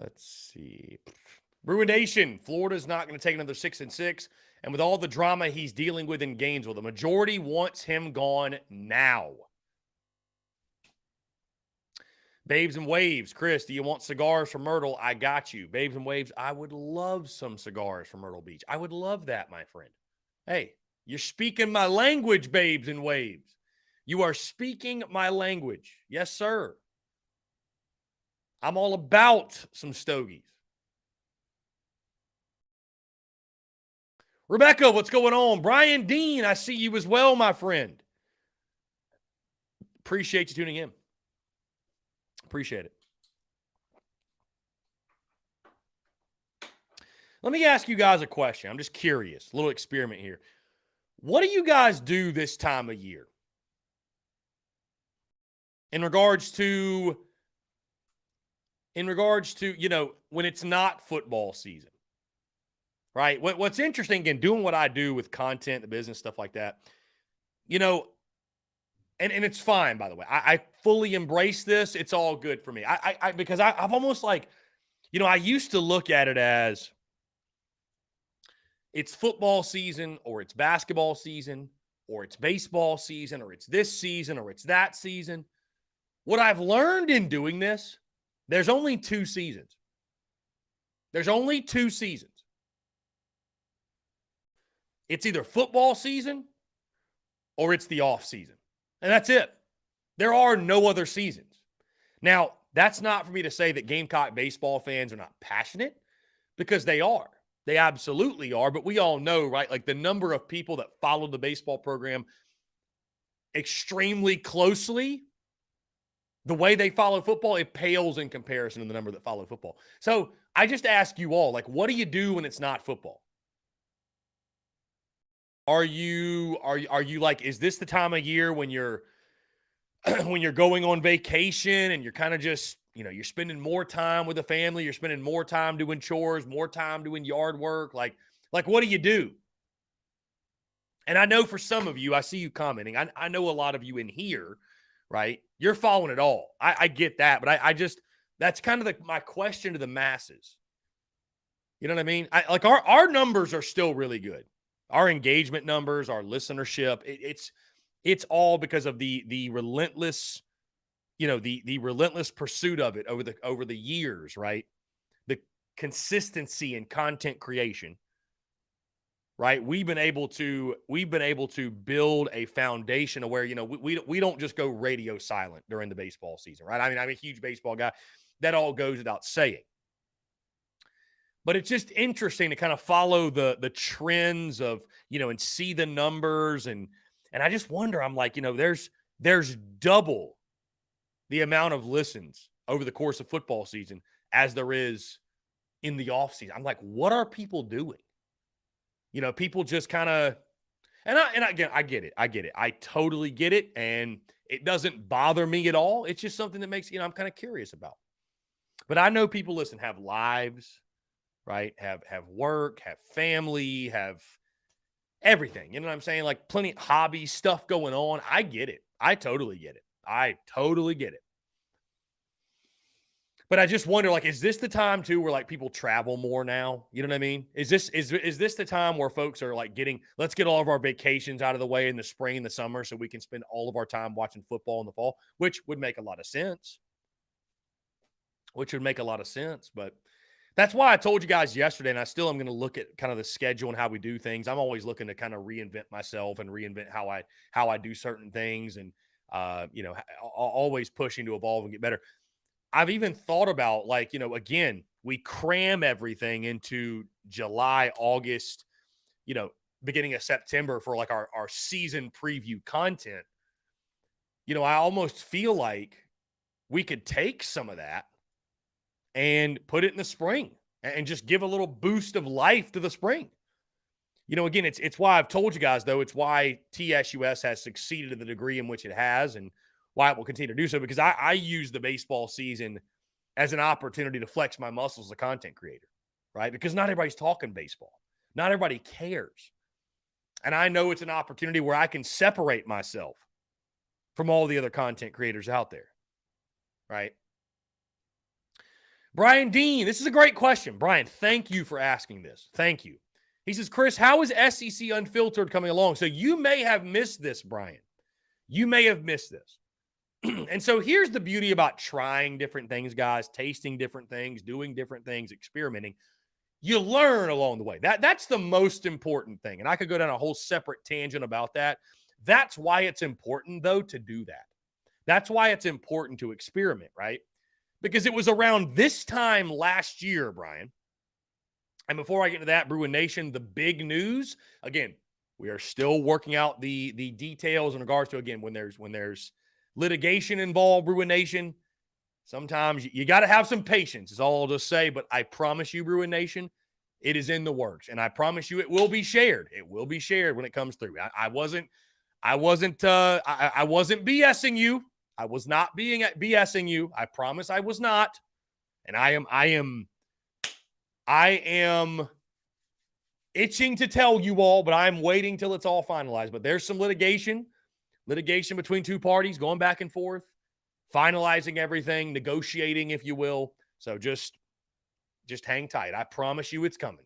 A: Let's see. Ruination. Florida's not going to take another 6-6. And with all the drama he's dealing with in Gainesville, the majority wants him gone now. Babes and Waves. Chris, do you want cigars from Myrtle? I got you. Babes and Waves, I would love some cigars from Myrtle Beach. I would love that, my friend. Hey, you're speaking my language, Babes and Waves. You are speaking my language. Yes, sir. I'm all about some stogies. Rebecca, what's going on? Brian Dean, I see you as well, my friend. Appreciate you tuning in. Appreciate it. Let me ask you guys a question. I'm just curious. A little experiment here. What do you guys do this time of year? In regards to, you know, when it's not football season, right? What's interesting, again, doing what I do with content, the business, stuff like that, you know, and it's fine, by the way. I fully embrace this. It's all good for me. Because I've almost like, I used to look at it as it's football season or it's basketball season or it's baseball season or it's this season or it's that season. What I've learned in doing this, there's only 2 seasons. There's only 2 seasons. It's either football season or it's the off season. And that's it. There are no other seasons. Now, that's not for me to say that Gamecock baseball fans are not passionate, because they are. They absolutely are. But we all know, right? Like the number of people that follow the baseball program extremely closely, the way they follow football, it pales in comparison to the number that follow football. So I just ask you all, like, what do you do when it's not football? Are you like, is this the time of year when you're when you're going on vacation and you're kind of just, you're spending more time with the family, you're spending more time doing chores, more time doing yard work? Like what do you do? And I know for some of you, I see you commenting. I know a lot of you in here, right? You're following it all. I get that, but I just, that's kind of my question to the masses. You know what I mean? Our numbers are still really good. Our engagement numbers, our listenership, it's all because of the relentless, the relentless pursuit of it over the years, right? The consistency in content creation, right? We've been able to build a foundation of where, we don't just go radio silent during the baseball season, right? I mean, I'm a huge baseball guy. That all goes without saying. But it's just interesting to kind of follow the trends of, and see the numbers. And I just wonder, I'm like, there's double the amount of listens over the course of football season as there is in the off season. I'm like, what are people doing? People just kind of, and again, I get it. I totally get it. And it doesn't bother me at all. It's just something that makes, I'm kind of curious about. But I know people, have lives, right? Have work, have family, have everything. You know what I'm saying? Like plenty of hobby stuff going on. I get it. I totally get it. But I just wonder, like, is this the time too where like people travel more now? You know what I mean? Is this the time where folks are like let's get all of our vacations out of the way in the spring and the summer so we can spend all of our time watching football in the fall, which would make a lot of sense. But that's why I told you guys yesterday, and I still am going to look at kind of the schedule and how we do things. I'm always looking to kind of reinvent myself and reinvent how I do certain things, and always pushing to evolve and get better. I've even thought about, like, again, we cram everything into July, August, beginning of September for like our season preview content. I almost feel like we could take some of that and put it in the spring and just give a little boost of life to the spring. Again, it's why I've told you guys, though, it's why TSUS has succeeded to the degree in which it has, and why it will continue to do so, because I use the baseball season as an opportunity to flex my muscles as a content creator, right? Because not everybody's talking baseball. Not everybody cares. And I know it's an opportunity where I can separate myself from all the other content creators out there, right? Brian Dean, this is a great question. Brian, thank you for asking this. Thank you. He says, Chris, how is SEC Unfiltered coming along? So you may have missed this, Brian. You may have missed this. And so here's the beauty about trying different things, guys, tasting different things, doing different things, experimenting. You learn along the way. That's the most important thing. And I could go down a whole separate tangent about that. That's why it's important, though, to do that. That's why it's important to experiment, right? Because it was around this time last year, Brian. And before I get into that, Bruin Nation, the big news, again, we are still working out the details in regards to, again, when there's litigation involved, Bruin Nation, sometimes you got to have some patience is all I'll just say. But I promise you, Bruin Nation, it is in the works. And I promise you it will be shared. It will be shared when it comes through. I wasn't BSing you. I was not BSing you. I promise I was not. And I am itching to tell you all, but I'm waiting till it's all finalized. But there's some litigation between two parties going back and forth, finalizing everything, negotiating, if you will. So just Just hang tight. I promise you it's coming.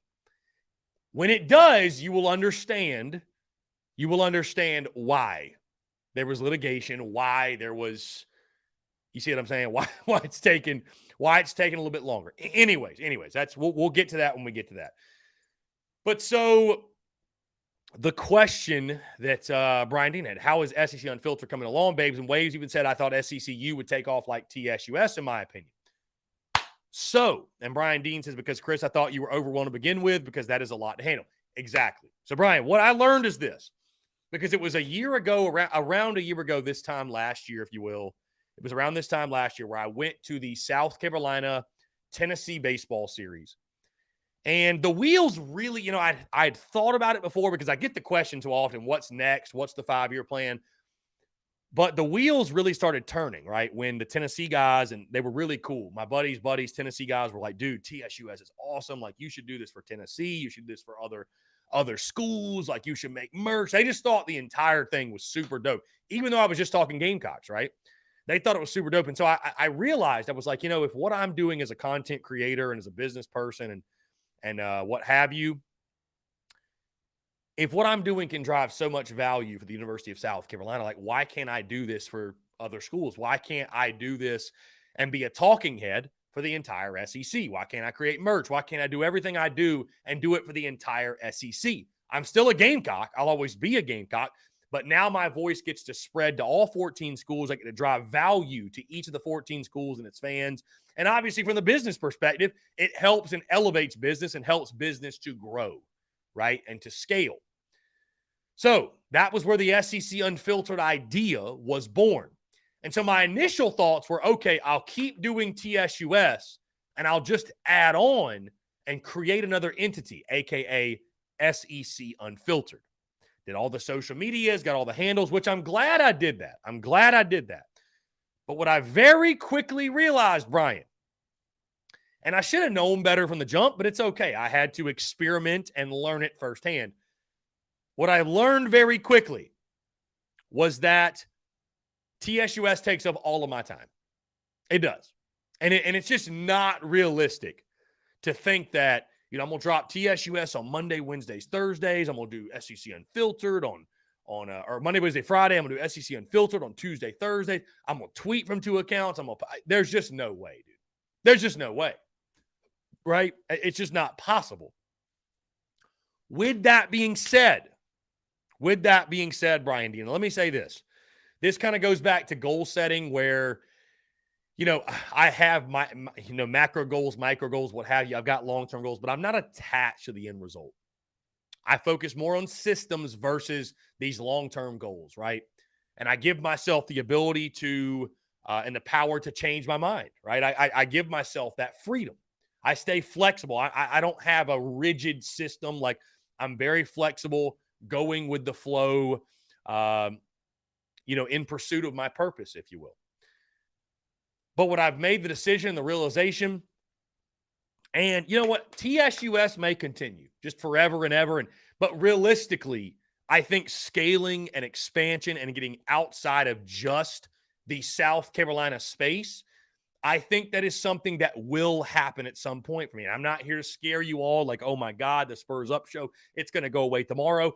A: When it does, you will understand why there was litigation, why there was, you see what I'm saying? Why it's taken a little bit longer. Anyways, we'll get to that when we get to that. But so the question that Brian Dean had, how is SEC Unfiltered coming along, babes and waves? Even said, I thought SECU would take off like TSUS, in my opinion. So, and Brian Dean says, because Chris, I thought you were overwhelmed to begin with, because that is a lot to handle. Exactly. So, Brian, what I learned is this, because it was a year ago, around a year ago, this time last year, if you will. It was around this time last year where I went to the South Carolina Tennessee baseball series. And the wheels really, I had thought about it before, because I get the question too often, what's next? What's the 5-year plan? But the wheels really started turning, right? When the Tennessee guys, and they were really cool. My buddies, Tennessee guys were like, dude, TSUS is awesome. Like, you should do this for Tennessee. You should do this for other schools. Like, you should make merch. They just thought the entire thing was super dope, even though I was just talking Gamecocks, right? They thought it was super dope. And so I realized, I was like, if what I'm doing as a content creator and as a business person and what have you, if what I'm doing can drive so much value for the University of South Carolina, like, why can't I do this for other schools? Why can't I do this and be a talking head for the entire SEC? Why can't I create merch? Why can't I do everything I do and do it for the entire SEC? I'm still a Gamecock. I'll always be a Gamecock. But now my voice gets to spread to all 14 schools. I get to drive value to each of the 14 schools and its fans. And obviously, from the business perspective, it helps and elevates business and helps business to grow, right, and to scale. So that was where the SEC Unfiltered idea was born. And so my initial thoughts were, okay, I'll keep doing TSUS and I'll just add on and create another entity, aka SEC Unfiltered. Did all the social medias, got all the handles, which I'm glad I did that. But what I very quickly realized, Brian, and I should have known better from the jump, but it's okay. I had to experiment and learn it firsthand. What I learned very quickly was that TSUS takes up all of my time. It does. And it's just not realistic to think that, I'm going to drop TSUS on Monday, Wednesdays, Thursdays. I'm going to do SEC Unfiltered on Monday, Wednesday, Friday. I'm going to do SEC Unfiltered on Tuesday, Thursday. I'm going to tweet from 2 accounts. There's just no way, dude. There's just no way, right? It's just not possible. With that being said, Brian Dean, let me say this. This kind of goes back to goal setting where, I have my macro goals, micro goals, what have you. I've got long-term goals, but I'm not attached to the end result. I focus more on systems versus these long-term goals, right? And I give myself the ability to and the power to change my mind, right? I give myself that freedom. I stay flexible. I don't have a rigid system. Like, I'm very flexible, going with the flow, in pursuit of my purpose, if you will. But what I've made the decision, the realization, and you know what? TSUS may continue just forever and ever. But realistically, I think scaling and expansion and getting outside of just the South Carolina space, I think that is something that will happen at some point for me. And I'm not here to scare you all like, oh my God, the Spurs Up show, it's going to go away tomorrow.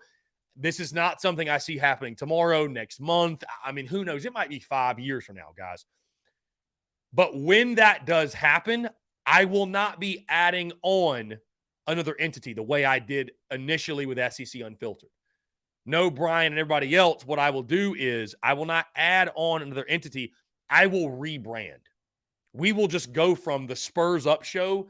A: This is not something I see happening tomorrow, next month. I mean, who knows? It might be 5 years from now, guys. But when that does happen, I will not be adding on another entity the way I did initially with SEC Unfiltered. No, Brian and everybody else, what I will do is I will not add on another entity. I will rebrand. We will just go from the Spurs Up show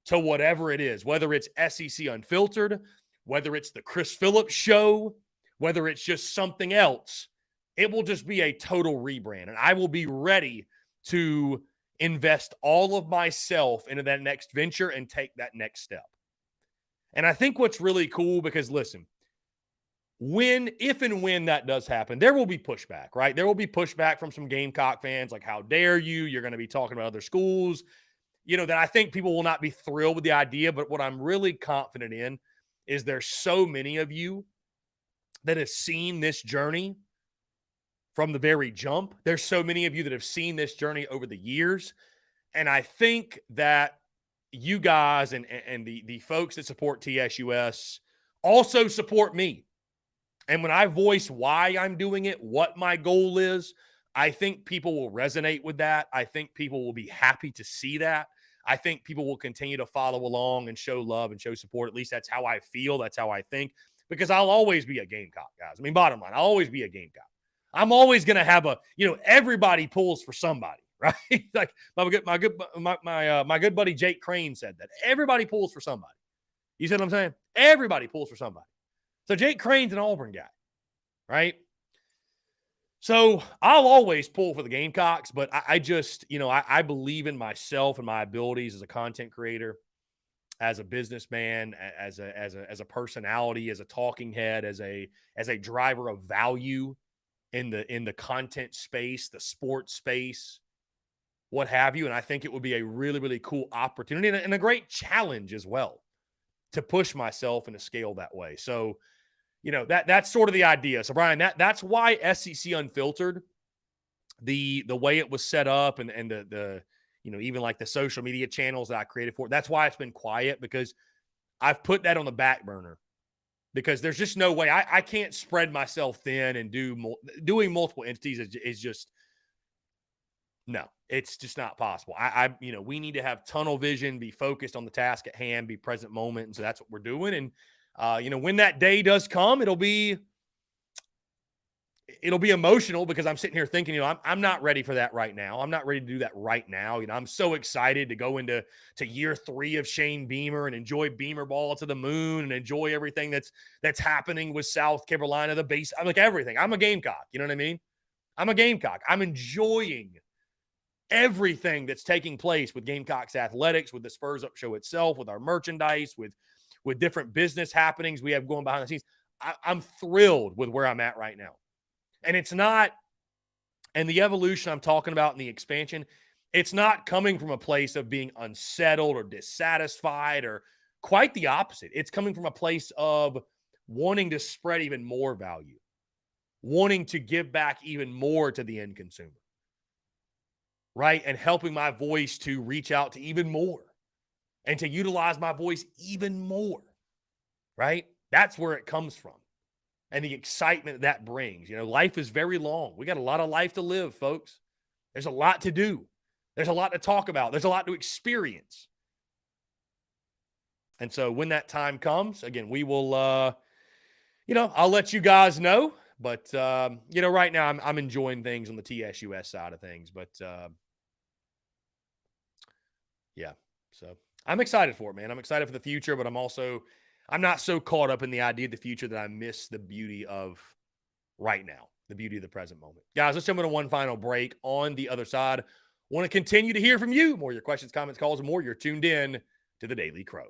A: to whatever it is, whether it's SEC Unfiltered, whether it's the Chris Phillips show, whether it's just something else. It will just be a total rebrand. And I will be ready to invest all of myself into that next venture and take that next step. And I think what's really cool, because listen, if and when that does happen, there will be pushback, right? There will be pushback from some Gamecock fans, like, how dare you? You're going to be talking about other schools. That I think people will not be thrilled with the idea, but what I'm really confident in is there's so many of you that have seen this journey from the very jump. There's so many of you that have seen this journey over the years. And I think that you guys and the folks that support TSUS also support me. And when I voice why I'm doing it, what my goal is, I think people will resonate with that. I think people will be happy to see that. I think people will continue to follow along and show love and show support. At least that's how I feel. That's how I think. Because I'll always be a Gamecock, guys. I mean, bottom line, I'll always be a Gamecock. I'm always going to have everybody pulls for somebody, right? Like my good buddy Jake Crane said that. Everybody pulls for somebody. You see what I'm saying? Everybody pulls for somebody. So Jake Crane's an Auburn guy, right? So I'll always pull for the Gamecocks, but I just, I believe in myself and my abilities as a content creator, as a businessman, as a personality, as a talking head, as a driver of value in the content space, the sports space, what have you. And I think it would be a really, really cool opportunity and a great challenge as well to push myself and to scale that way. So, that's sort of the idea. So, Brian, that's why SEC Unfiltered, the way it was set up and the even like the social media channels that I created for it, that's why it's been quiet, because I've put that on the back burner, because there's just no way I can't spread myself thin and doing multiple entities is just, no, it's just not possible. We need to have tunnel vision, be focused on the task at hand, be present moment. And so that's what we're doing. And, when that day does come, it'll be emotional, because I'm sitting here thinking, I'm not ready for that right now. I'm not ready to do that right now. I'm so excited to go into year 3 of Shane Beamer and enjoy Beamer ball to the moon and enjoy everything that's happening with South Carolina, the base. I'm like everything. I'm a Gamecock. You know what I mean? I'm a Gamecock. I'm enjoying everything that's taking place with Gamecocks athletics, with the Spurs Up Show itself, with our merchandise, with different business happenings we have going behind the scenes. I'm thrilled with where I'm at right now. And it's not, and the evolution I'm talking about and the expansion, it's not coming from a place of being unsettled or dissatisfied, or quite the opposite. It's coming from a place of wanting to spread even more value, wanting to give back even more to the end consumer, right? And helping my voice to reach out to even more and to utilize my voice even more, right? That's where it comes from. And the excitement that brings. Life is very long. We got a lot of life to live, folks. There's a lot to do. There's a lot to talk about. There's a lot to experience. And so when that time comes, again, we will, I'll let you guys know. But, right now I'm enjoying things on the TSUS side of things. But, yeah, so I'm excited for it, man. I'm excited for the future, but I'm not so caught up in the idea of the future that I miss the beauty of right now, the beauty of the present moment. Guys, let's jump into one final break. On the other side, want to continue to hear from you. More of your questions, comments, calls, and more. You're tuned in to the Daily Crow.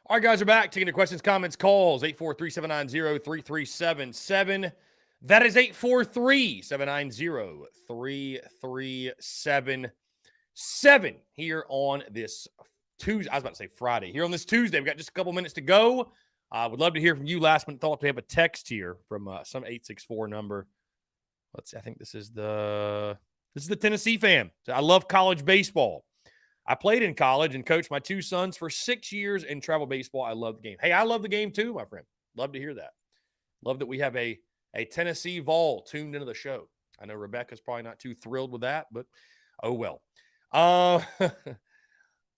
A: All right, guys, we're back. Taking your questions, comments, calls. 843-790-3377. That is 843-790-3377 here on this Tuesday. I was about to say Friday. Here on this Tuesday, we've got just a couple minutes to go. I would love to hear from you. Last minute thought. We have a text here from some 864 number. Let's see. I think this is the Tennessee fan. I love college baseball. I played in college and coached my two sons for 6 years in travel baseball. I love the game. Hey, I love the game too, my friend. Love to hear that. Love that we have a Tennessee Vol tuned into the show. I know Rebecca's probably not too thrilled with that, but oh well.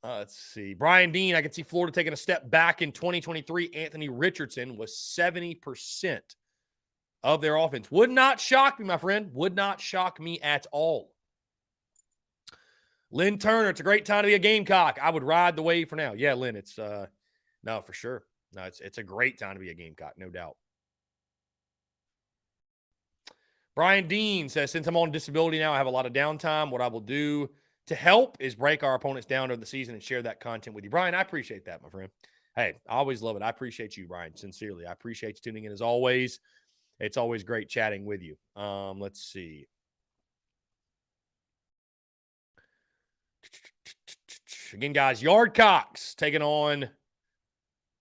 A: Let's see. Brian Dean, I can see Florida taking a step back in 2023. Anthony Richardson was 70% of their offense. Would not shock me, my friend. Would not shock me at all. Lynn Turner, it's a great time to be a Gamecock. I would ride the wave for now. Yeah, Lynn, it's no, for sure. No, it's a great time to be a Gamecock, no doubt. Brian Dean says, since I'm on disability now, I have a lot of downtime. What I will do to help is break our opponents down over the season and share that content with you. Brian, I appreciate that, my friend. Hey, I always love it. I appreciate you, Brian, sincerely. I appreciate you tuning in as always. It's always great chatting with you. Let's see. Again, guys, Yardcocks taking on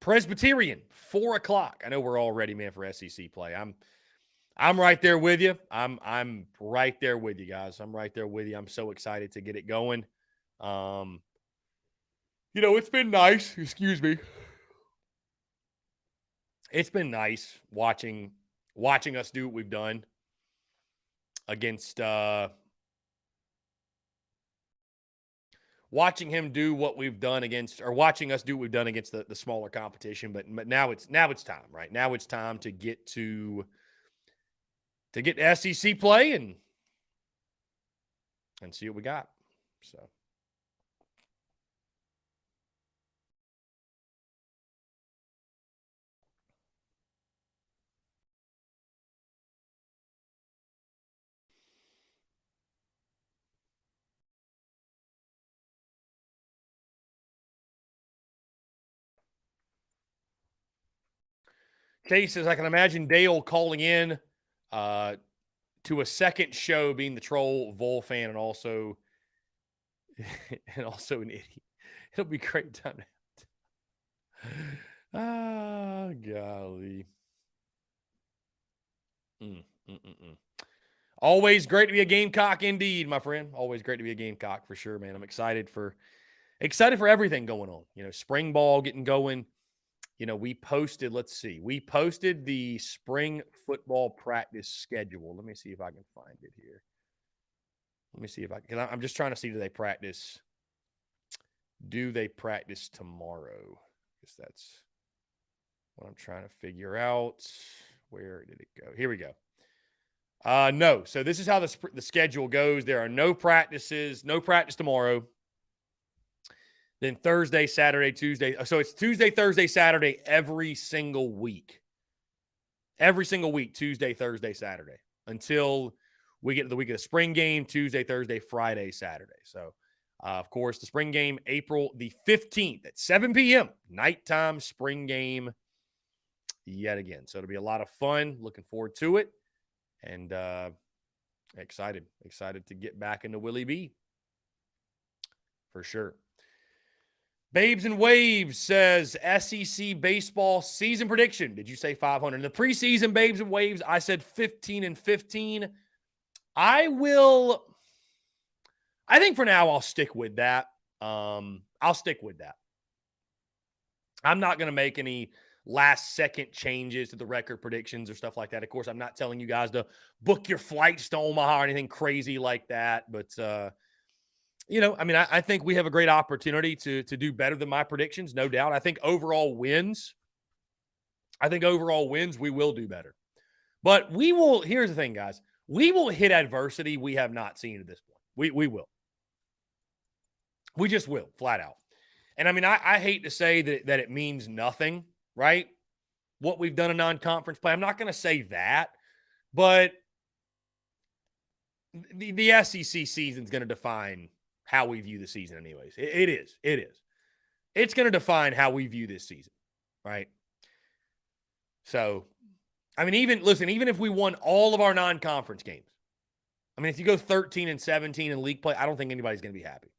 A: Presbyterian, 4 o'clock. I know we're all ready, man, for SEC play. I'm right there with you. I'm right there with you, guys. I'm right there with you. I'm so excited to get it going. It's been nice. Excuse me. It's been nice watching us do what we've done against watching him do what we've done against, or watching us do what we've done against the smaller competition. But now it's time, right? Now it's time to get to SEC play and see what we got. So. Chase says, I can imagine Dale calling in to a second show, being the troll Vol fan and also an idiot. It'll be a great time. Golly. Always great to be a Gamecock indeed, my friend. Always great to be a Gamecock for sure, man. I'm excited for everything going on. Spring ball getting going. We posted the spring football practice schedule. Let me see if I can find it here. Because I'm just trying to see, do they practice tomorrow? Because that's what I'm trying to figure out. Where did it go? Here we go. No. So this is how the schedule goes. There are no practices, no practice tomorrow. Then Thursday, Saturday, Tuesday. So it's Tuesday, Thursday, Saturday every single week. Every single week, Tuesday, Thursday, Saturday. Until we get to the week of the spring game, Tuesday, Thursday, Friday, Saturday. So, of course, the spring game, April the 15th at 7 p.m. Nighttime spring game yet again. So it'll be a lot of fun. Looking forward to it. And excited to get back into Willie B. For sure. Babes and Waves says SEC baseball season prediction. Did you say 500? In the preseason, Babes and Waves, I said 15-15. I think for now I'll stick with that. I'll stick with that. I'm not going to make any last-second changes to the record predictions or stuff like that. Of course, I'm not telling you guys to book your flights to Omaha or anything crazy like that. But, I think we have a great opportunity to do better than my predictions, no doubt. I think overall wins, we will do better. But here's the thing, guys. We will hit adversity we have not seen at this point. We will. We just will, flat out. And, I hate to say that it means nothing, right? What we've done in non-conference play. I'm not going to say that, but the SEC season is going to define how we view the season anyways. It is. It's going to define how we view this season, right? So, I mean, even if we won all of our non-conference games, I mean, if you go 13-17 in league play, I don't think anybody's going to be happy.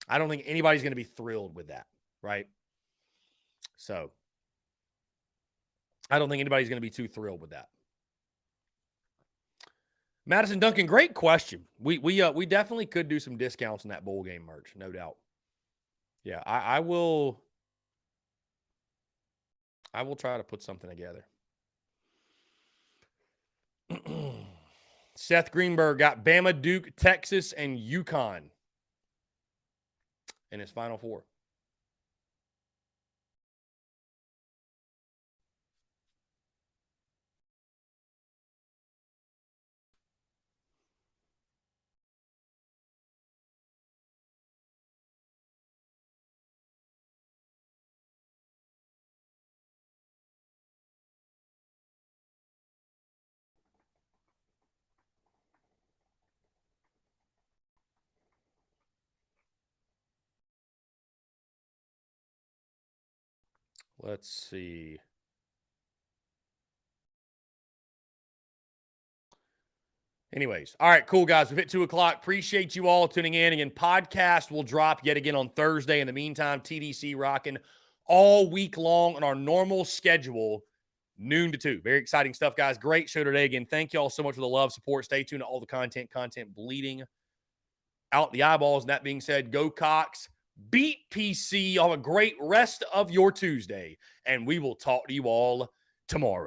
A: I don't think anybody's going to be thrilled with that, right? So, I don't think anybody's going to be too thrilled with that. Madison Duncan, great question. We definitely could do some discounts in that bowl game merch, no doubt. Yeah, I will try to put something together. Seth Greenberg got Bama, Duke, Texas, and UConn in his Final Four. Let's see. Anyways, all right, cool, guys. We've hit 2 o'clock. Appreciate you all tuning in. Again, podcast will drop yet again on Thursday. In the meantime, TDC rocking all week long on our normal schedule, noon to 2. Very exciting stuff, guys. Great show today. Again, thank you all so much for the love, support. Stay tuned to all the content bleeding out the eyeballs. And that being said, go Cox. Beat PC. Have a great rest of your Tuesday, and we will talk to you all tomorrow.